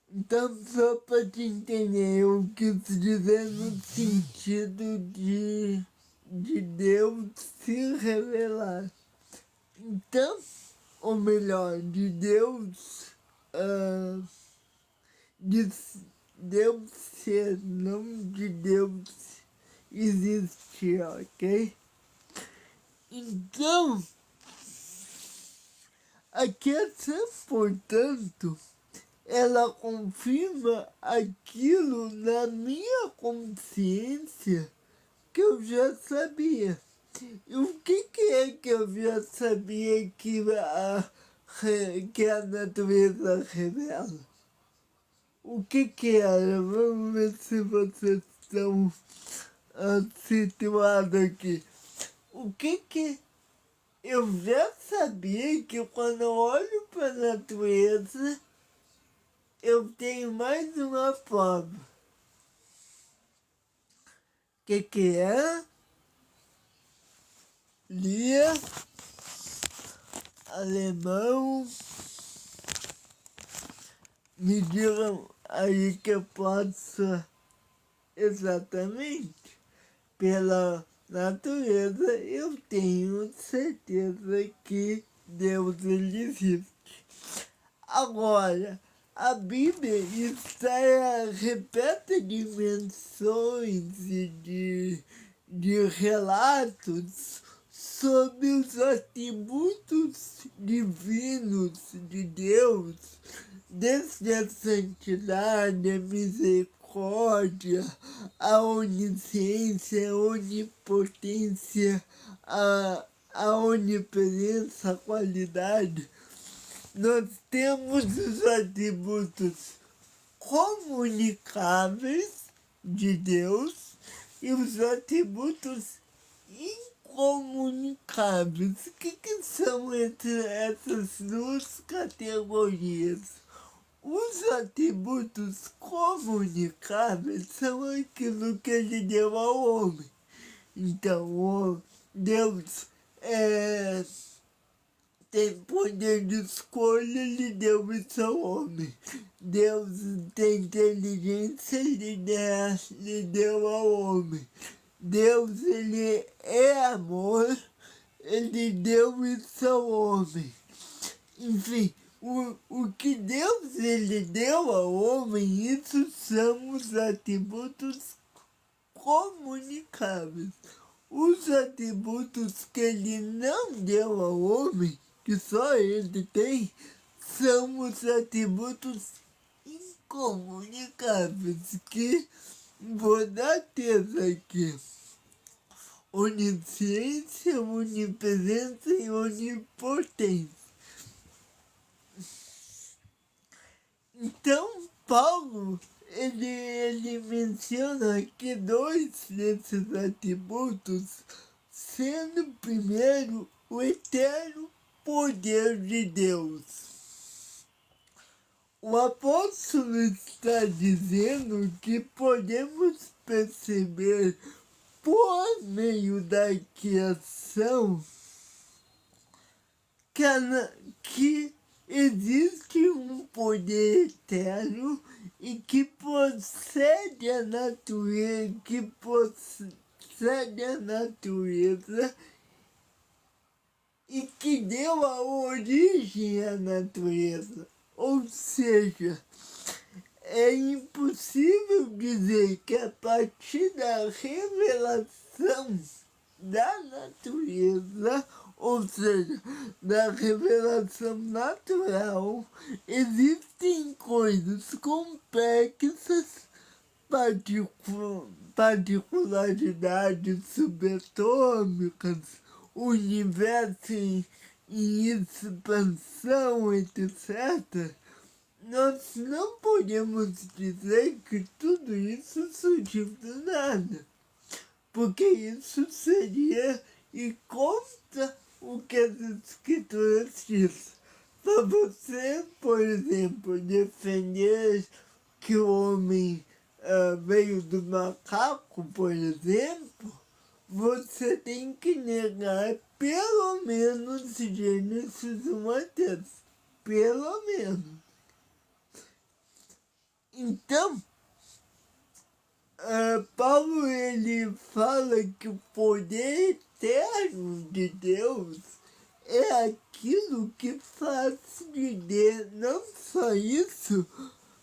A: Então, só para te entender, eu quis dizer no sentido de Deus se revelar. Então, ou melhor, de Deus, de Deus ser, não de Deus existir, ok? Então, a questão, portanto, ela confirma aquilo na minha consciência que eu já sabia. E o que é que eu já sabia que a natureza revela? O que era? Vamos ver se vocês estão situados aqui. O que eu já sabia que quando eu olho para a natureza, eu tenho mais uma prova. que é? Lia, alemão, me digam aí que eu posso exatamente pela natureza, eu tenho certeza que Deus ele existe. Agora, a Bíblia está repleta de menções e de relatos sobre os atributos divinos de Deus, desde a santidade, a misericórdia, a onisciência, a onipotência, a onipresença, a qualidade. Nós temos os atributos comunicáveis de Deus e os atributos incomunicáveis. O que são entre essas duas categorias? Os atributos comunicáveis são aquilo que ele deu ao homem. Então, Deus tem poder de escolha, ele deu isso ao homem. Deus tem inteligência, ele deu ao homem. Deus, ele é amor, ele deu isso ao homem. Enfim, o que Deus ele deu ao homem, isso são os atributos comunicáveis. Os atributos que ele não deu ao homem, que só ele tem, são os atributos incomunicáveis, que vou dar tese aqui. Onisciência, onipresença e onipotência. Então, Paulo, ele menciona aqui dois desses atributos, sendo primeiro o eterno poder de Deus. O apóstolo está dizendo que podemos perceber por meio da criação que existe um poder eterno e que procede a natureza, e que deu a origem à natureza. Ou seja, é impossível dizer que a partir da revelação da natureza, ou seja, da revelação natural, existem coisas complexas, particularidades subatômicas, universo em expansão, etc. Nós não podemos dizer que tudo isso surgiu do nada, porque isso seria ir contra o que as escrituras dizem. Para você, por exemplo, defender que o homem veio do macaco, por exemplo, você tem que negar pelo menos Gênesis 1 a 3. Pelo menos. Então, Paulo ele fala que o poder eterno de Deus é aquilo que faz de Deus, não só isso,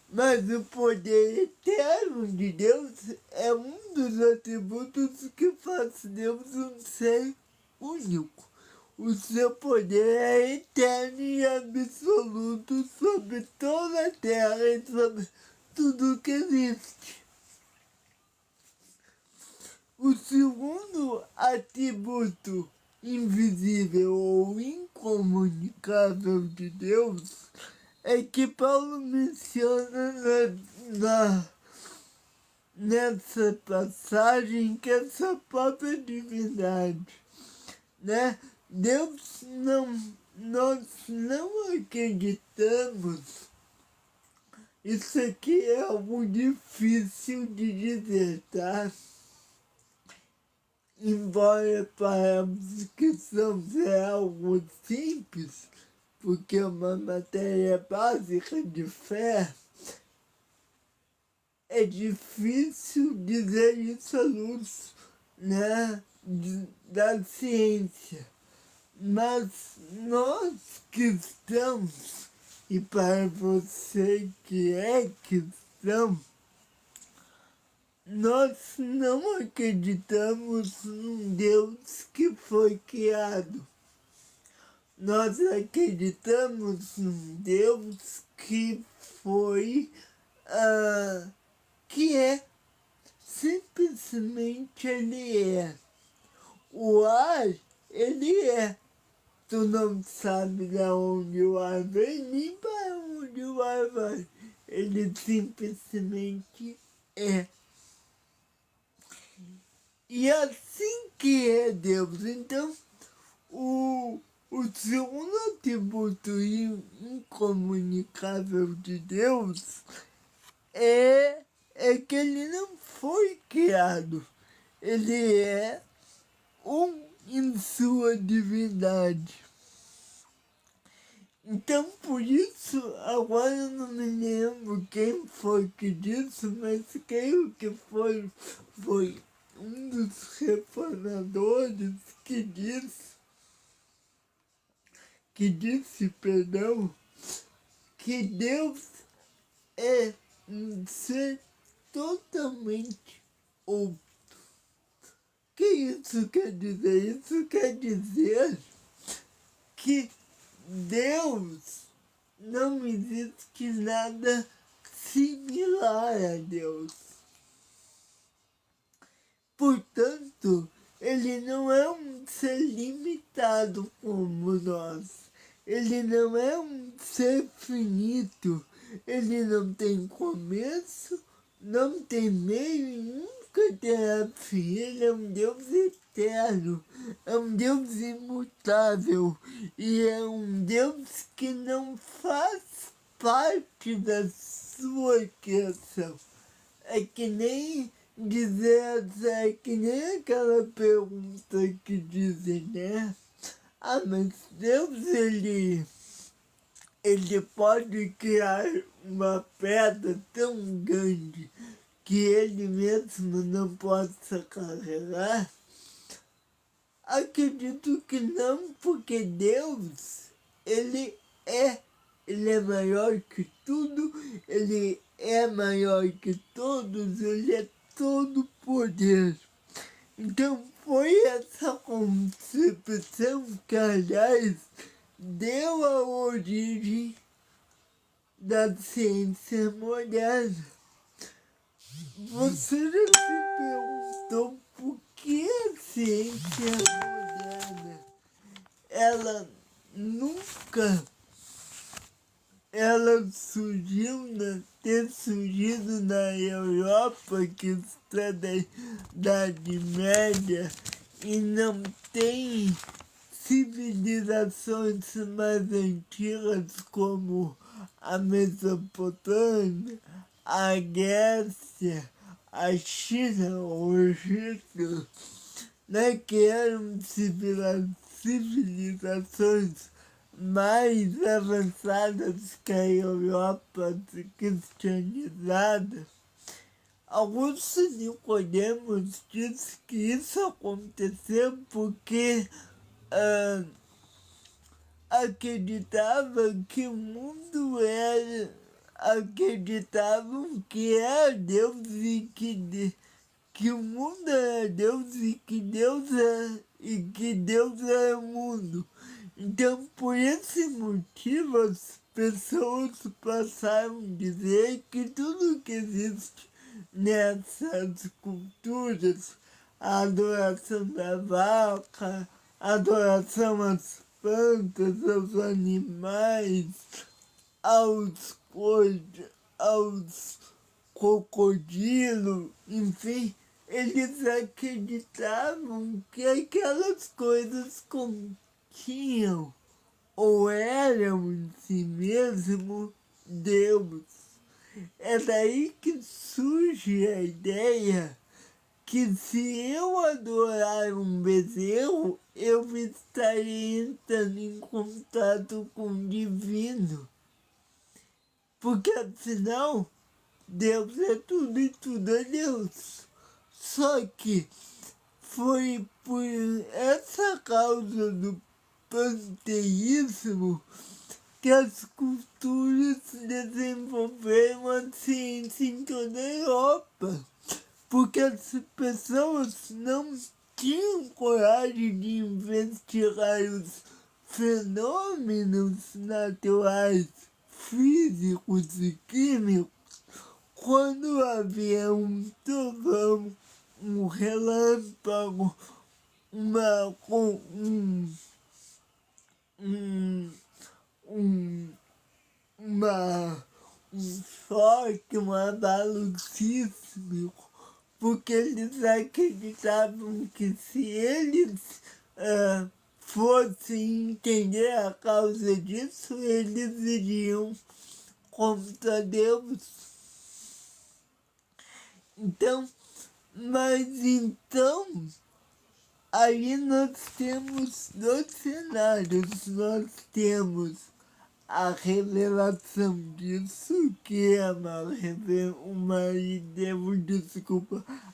A: mas o poder eterno de Deus é um dos atributos que faz Deus um ser único. O seu poder é eterno e absoluto sobre toda a terra e sobre tudo que existe. O segundo atributo invisível ou incomunicável de Deus é que Paulo menciona nessa passagem, que é sua própria divindade, né? Nós não acreditamos. Isso aqui é algo difícil de dizer, tá? embora parece que Santos é algo simples, porque é uma matéria básica de fé, é difícil dizer isso à luz, né, da ciência. Mas nós cristãos, e para você que é cristão, nós não acreditamos num Deus que foi criado. Nós acreditamos num Deus que foi, que é, simplesmente ele é. O ar, ele é. Tu não sabe de onde o ar vem, nem para onde o ar vai. Ele simplesmente é. E assim que é Deus, então, o segundo atributo incomunicável de Deus é que ele não foi criado. Ele é em sua divindade. Então, por isso, agora eu não me lembro quem foi que disse, mas creio que foi um dos reformadores perdão, que Deus é um ser totalmente outro. O que isso quer dizer? Isso quer dizer que Deus, não existe nada similar a Deus. Portanto, ele não é um ser limitado como nós. Ele não é um ser finito. Ele não tem começo, não tem meio e nunca terá fim. Ele é um Deus eterno, é um Deus imutável e é um Deus que não faz parte da sua criação. É que nem dizer, é que nem aquela pergunta que dizem, né? Ah, mas Deus, ele pode criar uma pedra tão grande que ele mesmo não possa carregar? Acredito que não, porque Deus, ele é maior que tudo, ele é maior que todos, ele é todo poder. Então foi essa concepção que, aliás, deu a origem da ciência moderna. Você já se perguntou por que a ciência moderna, ela nunca ter surgido na Europa, que está da Idade Média, e não tem civilizações mais antigas como a Mesopotâmia, a Grécia, a China, o Egito, né, que eram civilizações mais avançadas que a Europa cristianizada. Augusto Nicodemos disse que isso aconteceu porque acreditavam que o mundo acreditavam que era Deus e que o mundo era Deus e que Deus era o mundo. Então, por esse motivo, as pessoas passaram a dizer que tudo que existe nessas culturas, a adoração da vaca, a adoração às plantas, aos animais, aos crocodilos, enfim, eles acreditavam que aquelas coisas tinham ou eram em si mesmo Deus. É daí que surge a ideia que se eu adorar um bezerro, eu estarei entrando em contato com o divino. Porque afinal, Deus é tudo e tudo é Deus. Só que foi por essa causa do panteísmo que as culturas desenvolveram a ciência em toda a Europa. Porque as pessoas não tinham coragem de investigar os fenômenos naturais, físicos e químicos quando havia um trovão, um relâmpago, uma, um choque, um abalo sísmico, porque eles acreditavam que se eles fossem entender a causa disso, eles iriam contra Deus. Então, aí nós temos dois cenários. Nós temos a revelação disso, que é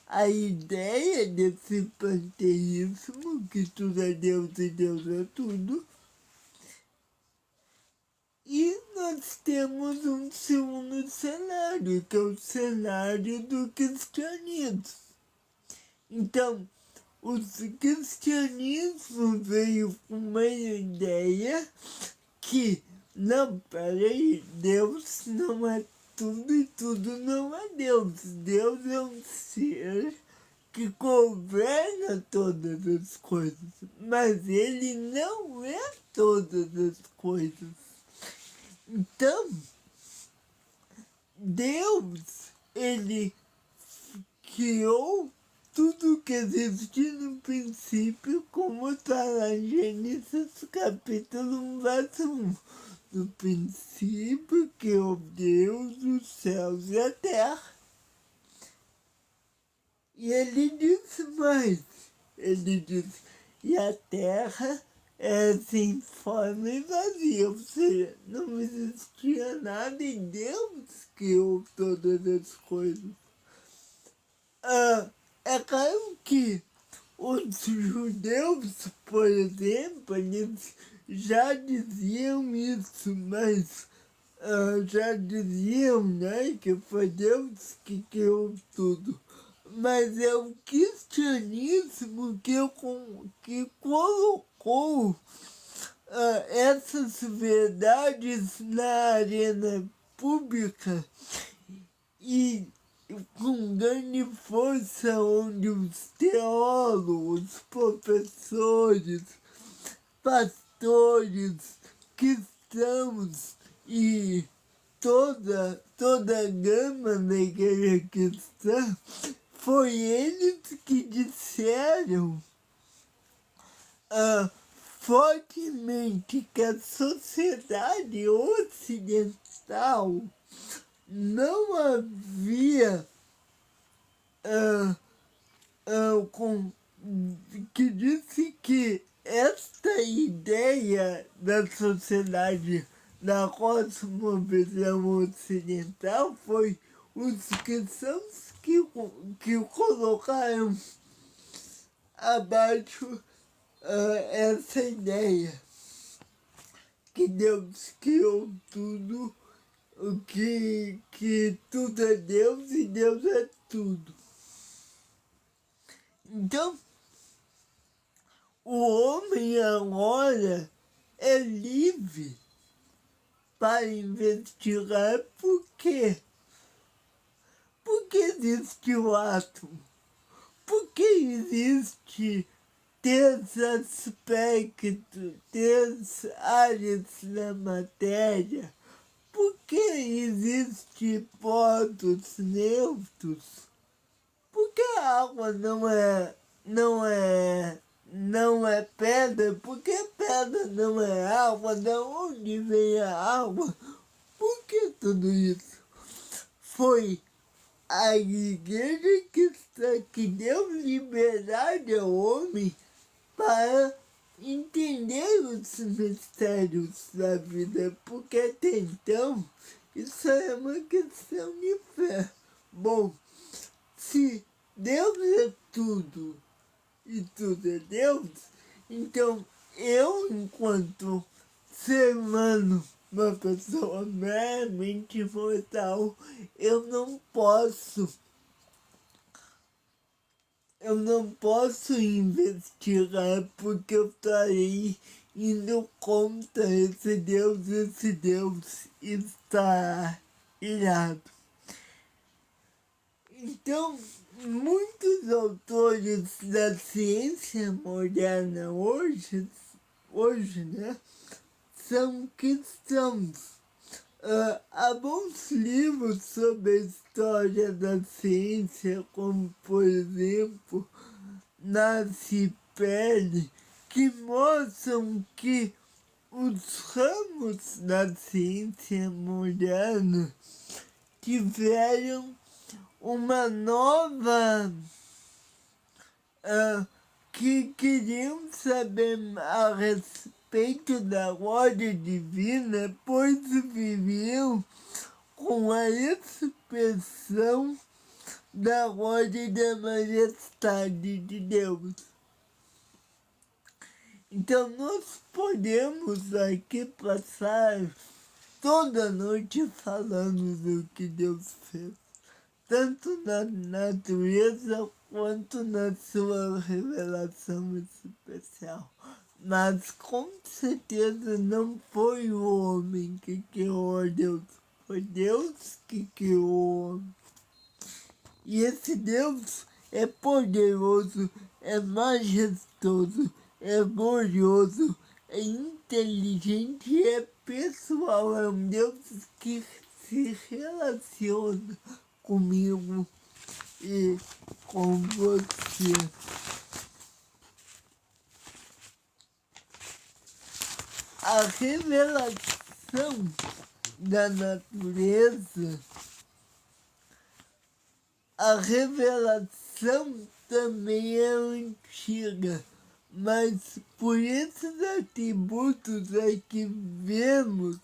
A: a ideia desse panteísmo, que tudo é Deus e Deus é tudo. E nós temos um segundo cenário, que é o cenário do cristianismo. Então, o cristianismo veio com uma ideia que, não, peraí, Deus não é tudo e tudo não é Deus. Deus é um ser que governa todas as coisas, mas ele não é todas as coisas. Então, Deus, ele criou tudo que existe no princípio, como está lá em Gênesis capítulo 1, verso 1. No princípio criou Deus os céus e a terra. E ele disse mais, ele disse, e a terra é sem forma e vazia, ou seja, não existia nada e Deus criou todas as coisas. É claro que os judeus, por exemplo, eles já diziam isso, mas já diziam, né, que foi Deus que criou tudo. Mas é o cristianismo que colocou essas verdades na arena pública e com grande força, onde os teólogos, professores, pastores, cristãos e toda a gama da igreja cristã, foi eles que disseram fortemente que a sociedade ocidental não havia que disse que esta ideia da sociedade da cosmovisão ocidental foi os cristãos que colocaram abaixo essa ideia que Deus criou tudo, que tudo é Deus e Deus é tudo. Então, o homem agora é livre para investigar por quê. Por que existe o átomo? Por que existe três aspectos, três áreas da matéria? Por que existe pódios neutros? Por que a água não é pedra? Por que pedra não é água? Da onde vem a água? Por que tudo isso? Foi a igreja cristã que deu liberdade ao homem para entender os mistérios da vida, porque até então isso é uma questão de fé. Bom, se Deus é tudo e tudo é Deus, então eu, enquanto ser humano, uma pessoa meramente mortal, eu não posso investigar porque eu estarei indo contra esse Deus está irado. Então, muitos autores da ciência moderna hoje, né, são cristãos. Há bons livros sobre a história da ciência, como, por exemplo, Nasce Pele, que mostram que os ramos da ciência moderna tiveram uma nova que queriam saber a respeito da ordem divina, pois viviam com a expressão da ordem da majestade de Deus. Então nós podemos aqui passar toda a noite falando do que Deus fez, tanto na natureza quanto na sua revelação especial. Mas com certeza não foi o homem que criou Deus, foi Deus que criou o homem. E esse Deus é poderoso, é majestoso, é glorioso, é inteligente e é pessoal. É um Deus que se relaciona comigo e com você. A revelação da natureza, a revelação também é antiga, mas por esses atributos é que vemos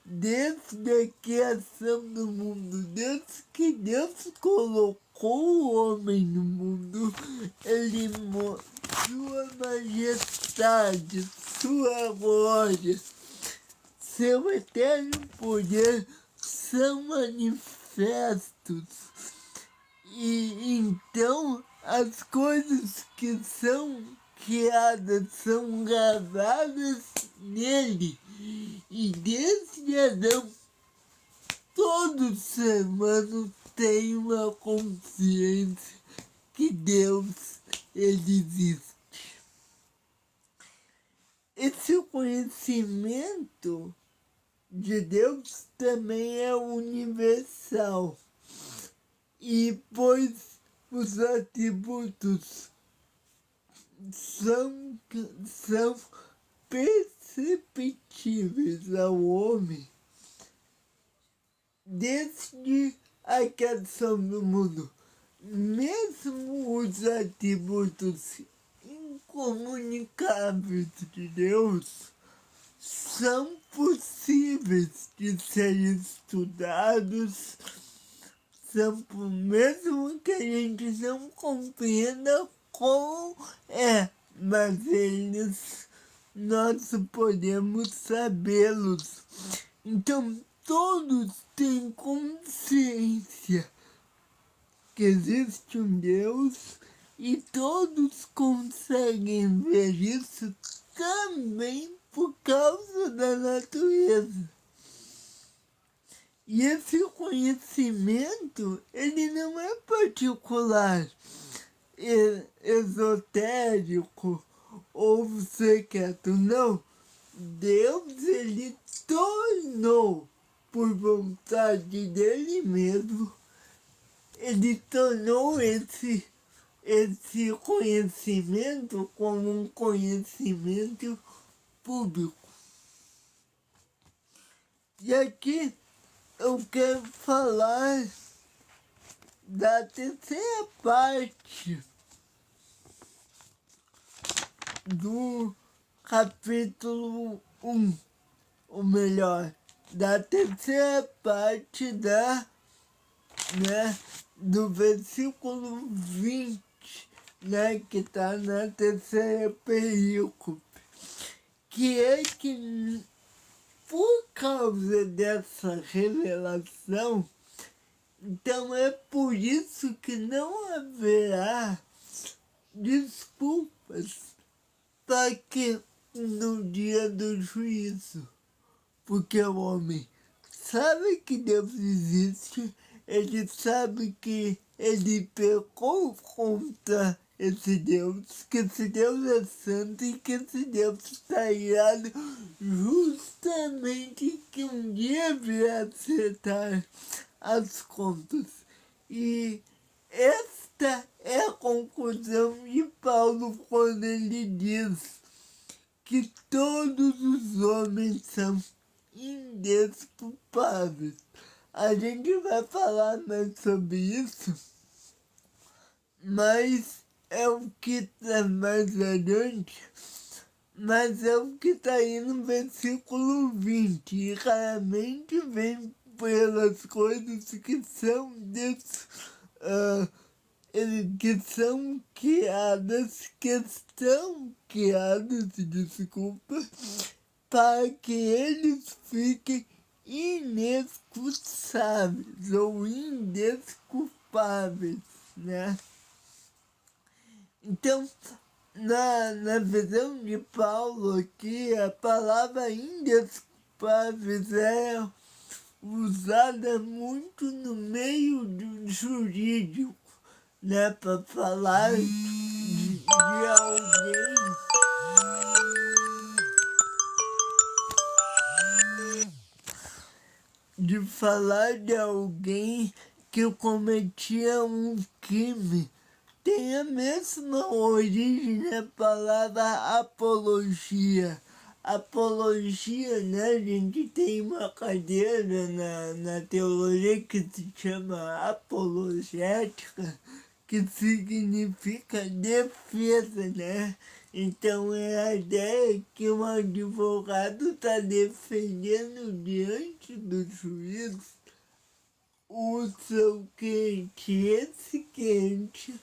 A: desde a criação do mundo, desde que Deus colocou o homem no mundo, ele sua majestade, sua glória, seu eterno poder são manifestos. E então as coisas que são criadas são gravadas nele. E desde Adão, todo ser humano tem uma consciência que Deus ele existe. Esse conhecimento de Deus também é universal. E pois os atributos são perceptíveis ao homem desde a criação do mundo. Mesmo os atributos incomunicáveis de Deus são possíveis de serem estudados, mesmo que a gente não compreenda como é, mas nós podemos sabê-los. Então todos têm consciência que existe um Deus e todos conseguem ver isso também por causa da natureza. E esse conhecimento, ele não é particular, esotérico ou secreto, não. Deus, ele tornou, por vontade dele mesmo, ele tornou esse conhecimento como um conhecimento público. E aqui eu quero falar da terceira parte do capítulo 1, ou melhor, da terceira parte do versículo 20, que está na terceira perícope, que é que por causa dessa revelação, então é por isso que não haverá desculpas para que no dia do juízo, porque o homem sabe que Deus existe, ele sabe que ele pecou contra esse Deus, que esse Deus é santo e que esse Deus está irado, justamente que um dia virá acertar as contas. E esta é a conclusão de Paulo quando ele diz que todos os homens são indesculpáveis. A gente vai falar mais sobre isso, mas é o que está mais adiante, mas é o que está aí no versículo 20, e claramente vem pelas coisas que são que são criadas, desculpa, para que eles fiquem inexcusáveis ou indesculpáveis, né? Então, na visão de Paulo aqui, a palavra indesculpáveis é usada muito no meio do jurídico, né? Para falar de alguém que cometia um crime. Tem a mesma origem na palavra apologia. Apologia, né? A gente tem uma cadeira na teologia que se chama apologética, que significa defesa, né? Então é a ideia que um advogado está defendendo diante do juiz o seu cliente,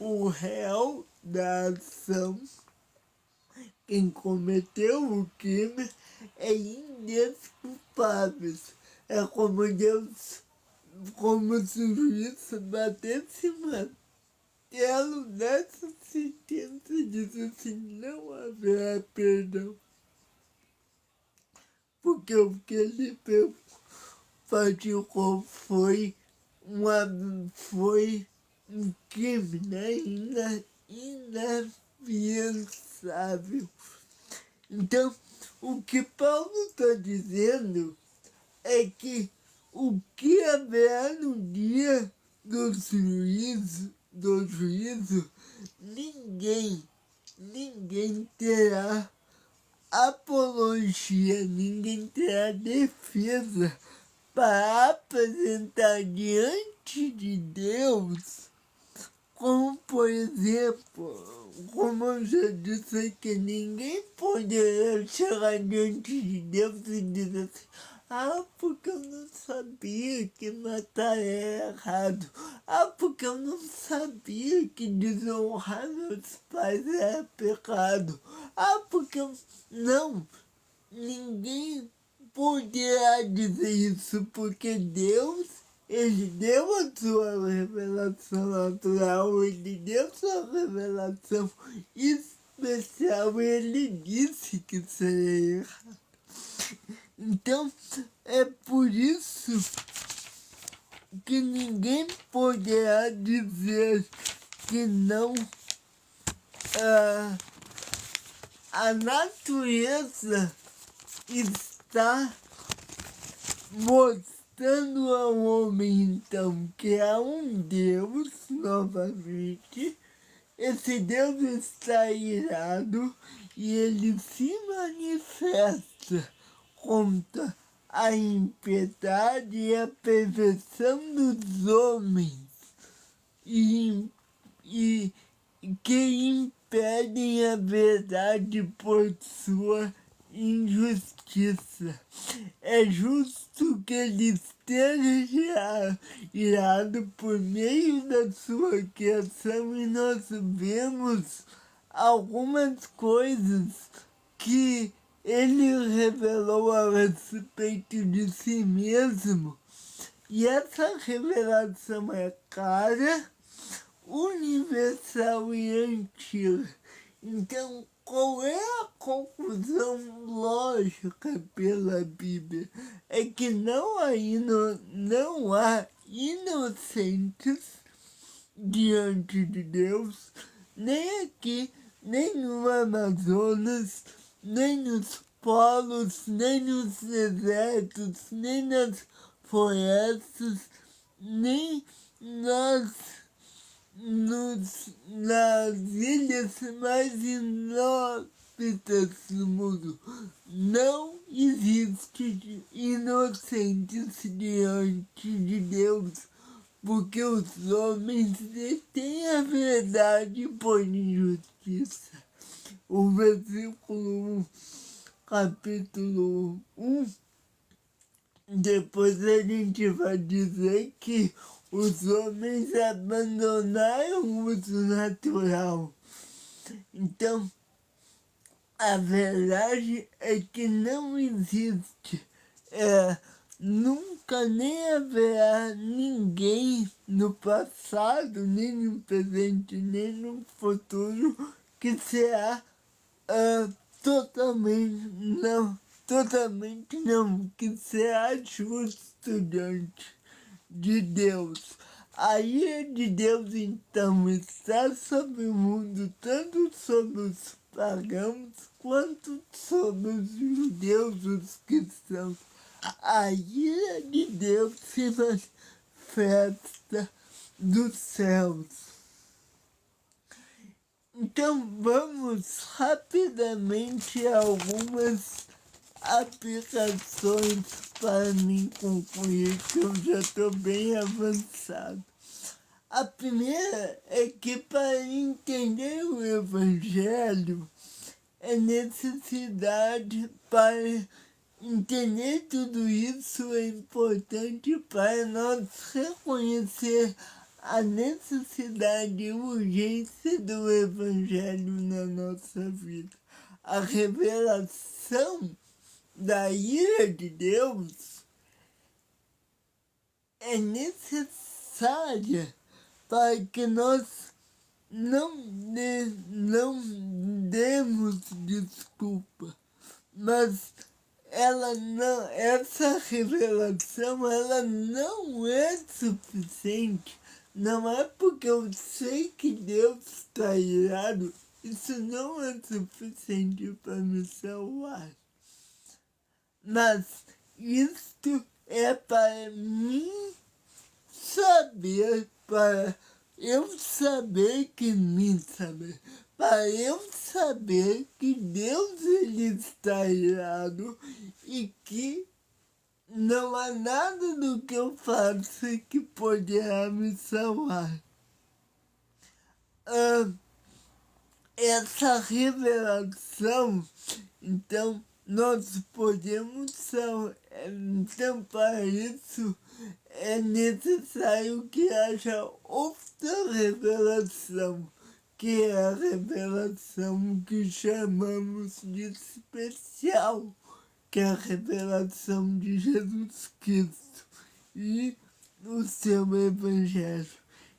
A: o réu da ação, quem cometeu o crime, é indesculpável. É como se o juiz batesse martelo nessa sentença e disse assim, não haverá perdão. Porque o que ele praticou foi um crime, né? Inafiançável. Então, o que Paulo está dizendo é que o que haverá no dia do juízo, ninguém terá apologia, ninguém terá defesa para apresentar diante de Deus, como por exemplo, como eu já disse aqui, ninguém poderá chegar diante de Deus e dizer assim, porque eu não sabia que matar é errado. Porque eu não sabia que desonrar meus pais era pecado. Porque eu... Não, ninguém poderá dizer isso, porque Deus, ele deu a sua revelação natural, ele deu sua revelação especial e ele disse que seria errado. Então, é por isso que ninguém poderá dizer que não. A natureza está mostrando ao homem, então, que há um Deus, novamente. Esse Deus está irado e ele se manifesta contra a impiedade e a perversão dos homens e que impedem a verdade por sua injustiça. É justo que ele esteja irado por meio da sua criação e nós vemos algumas coisas que ele revelou a respeito de si mesmo. E essa revelação é clara, universal e antiga. Então, qual é a conclusão lógica pela Bíblia? É que não há inocentes diante de Deus, nem aqui, nem no Amazonas, nem nos polos, nem nos desertos, nem nas florestas, nem nas ilhas mais inóspitas do mundo. Não existe inocentes diante de Deus, porque os homens detêm a verdade por injustiça. O versículo 1, capítulo 1, depois a gente vai dizer que os homens abandonaram o uso natural. Então, a verdade é que não existe, nunca nem haverá ninguém no passado, nem no presente, nem no futuro que será totalmente não, que será justo diante de Deus. A ira de Deus, então, está sobre o mundo, tanto sobre os pagãos quanto sobre os judeus, os cristãos. A ira de Deus se manifesta dos céus. Então, vamos rapidamente a algumas aplicações para mim concluir, que eu já estou bem avançado. A primeira é que para entender o Evangelho é necessidade, para entender tudo isso é importante para nós reconhecer a necessidade e urgência do Evangelho na nossa vida. A revelação da ira de Deus é necessária para que nós não demos desculpa, mas essa revelação ela não é suficiente. Não é porque eu sei que Deus está irado, isso não é suficiente para me salvar. Mas isto é para mim saber, para eu saber que me saber, para eu saber que Deus ele está irado e que não há nada do que eu faça que poderá me salvar. Essa revelação, então, nós podemos salvar. Então, para isso, é necessário que haja outra revelação, que é a revelação que chamamos de especial, que é a revelação de Jesus Cristo e o seu Evangelho.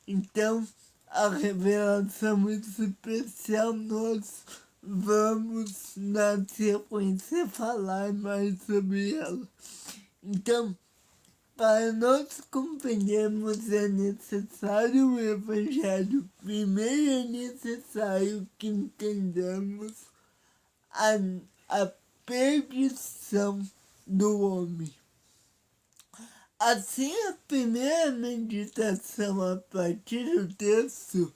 A: Então, a revelação especial nós vamos na sequência falar mais sobre ela. Então, para nós compreendermos é necessário o Evangelho. Primeiro é necessário que entendamos a perdição do homem. Assim, a primeira meditação a partir do texto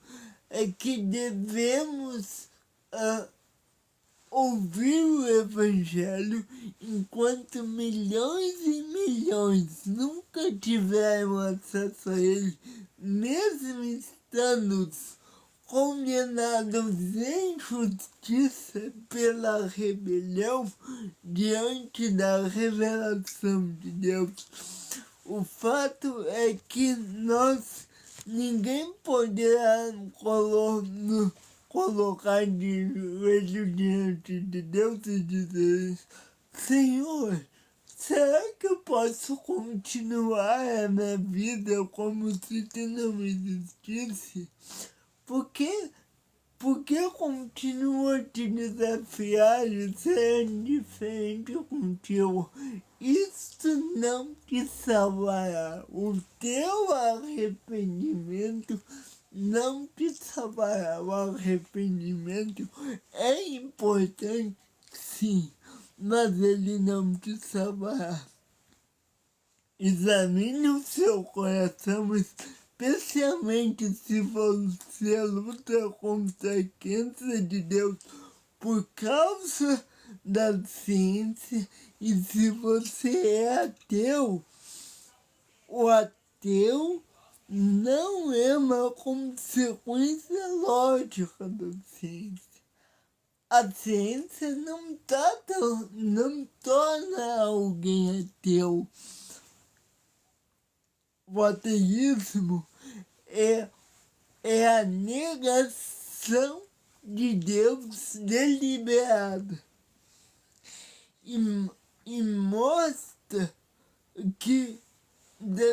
A: é que devemos ouvir o Evangelho enquanto milhões e milhões nunca tiveram acesso a ele, mesmo estando condenados em justiça pela rebelião diante da revelação de Deus. O fato é que ninguém poderá colocar de joelho diante de Deus e dizer: Senhor, será que eu posso continuar a minha vida como se tu não existisse? Por que continuo a te desafiar e ser indiferente contigo? Isso não te salvará. O teu arrependimento não te salvará. O arrependimento é importante, sim, mas ele não te salvará. Examine o seu coração, especialmente se você luta contra a crença de Deus por causa da ciência, e se você é ateu. O ateu não é uma consequência lógica da ciência. A ciência não torna alguém ateu. O ateísmo é a negação de Deus deliberada e mostra que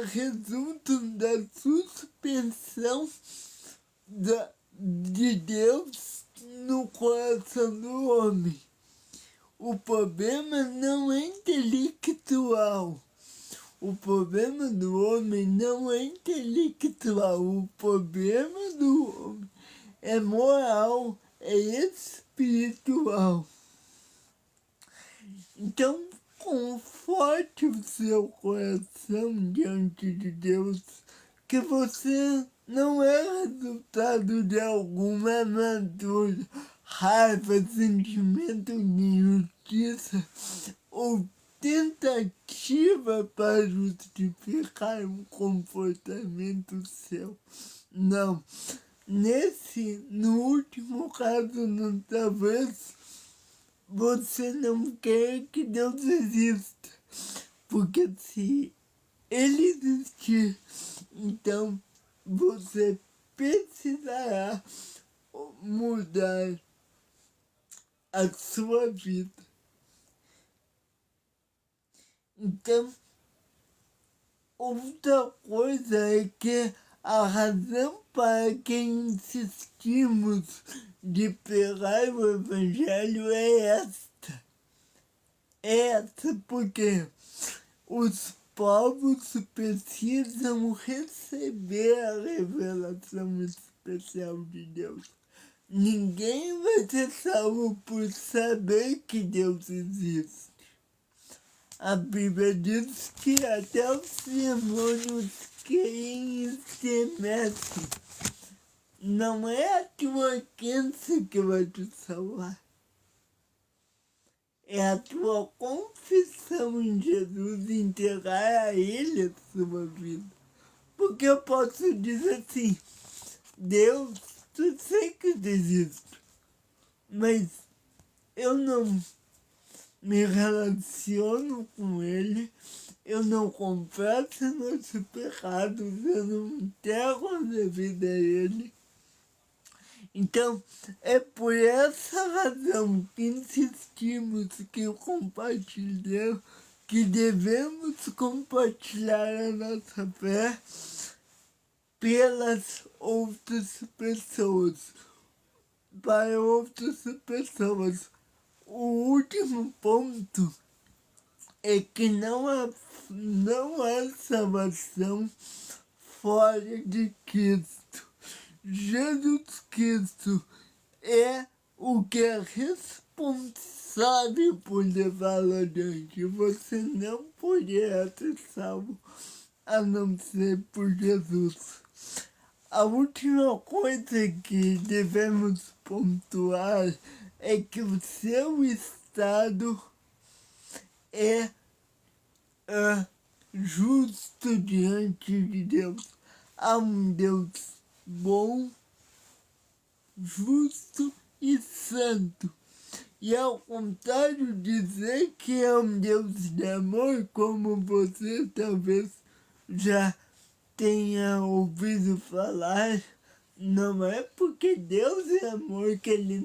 A: resulta da suspensão de Deus no coração do homem. O problema não é intelectual. O problema do homem não é intelectual. O problema do homem é moral, é espiritual. Então, conforte o seu coração diante de Deus, que você não é resultado de alguma amargura, raiva, sentimento de injustiça ou tentativa para justificar um comportamento seu. Não. No último caso, talvez você não quer que Deus exista. Porque se ele existir, então você precisará mudar a sua vida. Então, outra coisa é que a razão para que insistimos de pregar o Evangelho é esta. Porque os povos precisam receber a revelação especial de Deus. Ninguém vai ser salvo por saber que Deus existe. A Bíblia diz que até os demônios querem ser mestres. Não é a tua crença que vai te salvar. É a tua confissão em Jesus, entregar a Ele a sua vida. Porque eu posso dizer assim: Deus, tu sei que eu desisto, mas eu não me relaciono com Ele, eu não confesso nossos pecados, eu não entrego a minha vida a Ele. Então, é por essa razão que insistimos que devemos compartilhar a nossa fé pelas outras pessoas, para outras pessoas. O último ponto é que não há salvação fora de Cristo. Jesus Cristo é o que é responsável por levá-lo adiante. Você não poderá ser salvo a não ser por Jesus. A última coisa que devemos pontuar é que o seu estado é justo diante de Deus. Há um Deus bom, justo e santo. E ao contrário de dizer que é um Deus de amor, como você talvez já tenha ouvido falar, não é porque Deus é amor que ele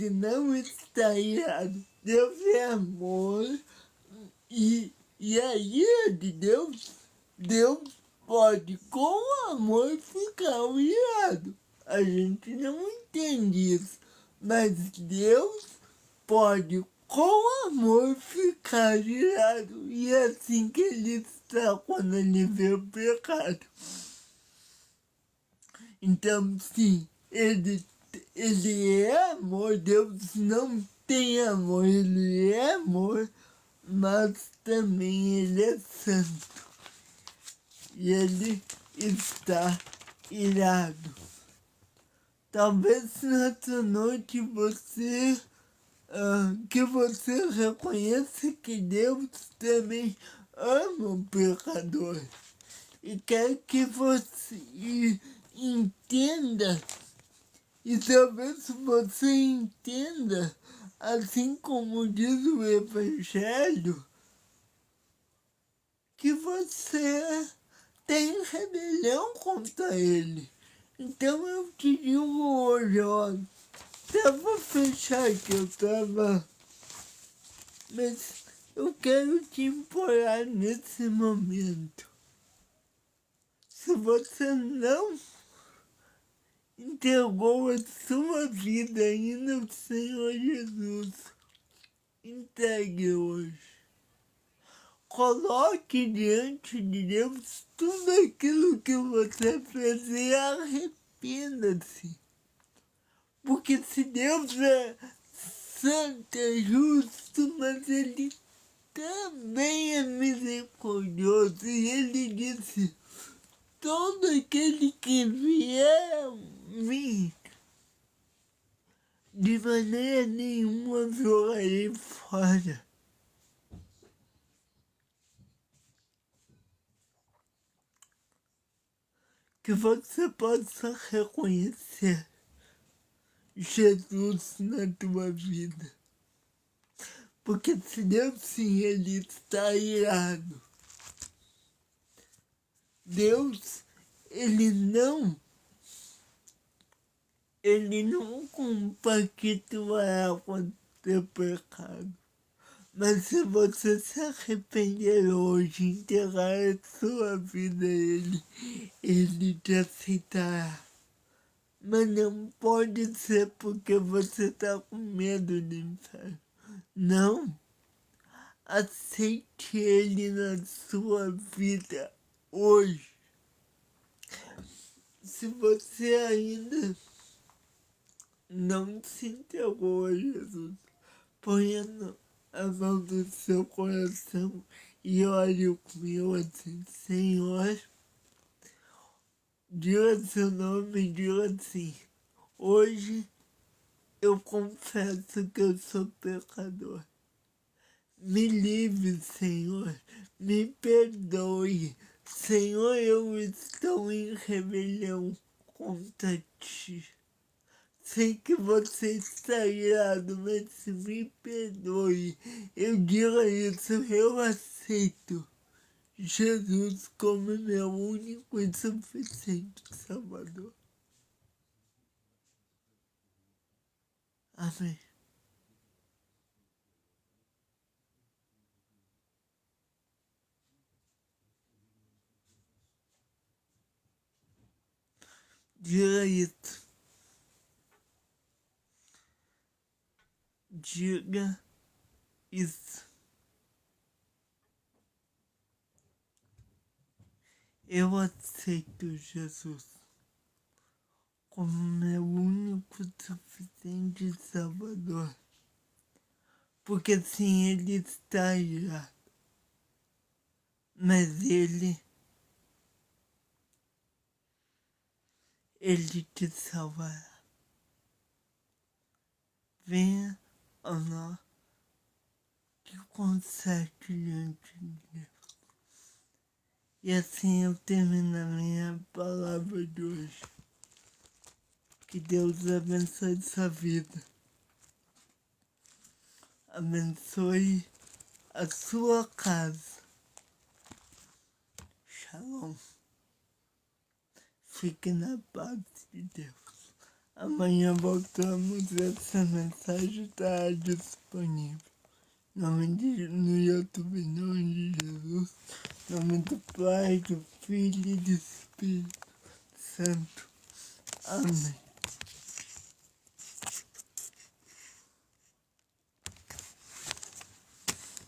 A: não está irado. Deus é amor e a ira de Deus pode com amor ficar irado. A gente não entende isso, mas Deus pode com amor ficar irado. E é assim que ele está quando ele vê o pecado. Então, sim, ele é amor, Deus não tem amor, ele é amor, mas também ele é santo. E ele está irado. Talvez nessa noite que você reconheça que Deus também ama o pecador e quer que você entenda, e talvez você entenda, assim como diz o Evangelho, que você tem rebelião contra ele. Então eu te digo hoje, ó, vou fechar aqui, mas eu quero te implorar nesse momento. Se você não entregou a sua vida ainda ao Senhor Jesus, entregue hoje. Coloque diante de Deus tudo aquilo que você fez e arrependa-se. Porque se Deus é santo, é justo, mas Ele também é misericordioso. E Ele disse, todo aquele que vier a mim, de maneira nenhuma jogarei fora. Que você possa reconhecer Jesus na tua vida. Porque se Deus sim, Ele está irado. Deus, Ele não compactuará com o teu pecado. Mas se você se arrepender hoje, entregar a sua vida a Ele te aceitará. Mas não pode ser porque você está com medo do inferno. Não. Aceite Ele na sua vida hoje. Se você ainda não se entregou a Jesus, ponha a mão do seu coração e ore comigo assim, Senhor, diga seu nome e diga assim, hoje eu confesso que eu sou pecador. Me livre, Senhor, me perdoe. Senhor, eu estou em rebelião contra Ti. Sei que você está irado, mas me perdoe. Eu digo isso, eu aceito Jesus como meu único e suficiente Salvador. Amém. Diga isso. Diga isso. Eu aceito Jesus como meu único e suficiente Salvador. Porque sim, Ele está irado. Mas Ele te salvará. venha ao nós que conserte diante de Deus. E assim eu termino a minha palavra de hoje. Que Deus abençoe sua vida. Abençoe a sua casa. Shalom. Fique na paz de Deus. Amanhã voltamos, essa mensagem está disponível. No YouTube, em nome de Jesus. Em nome do Pai, do Filho e do Espírito Santo. Amém.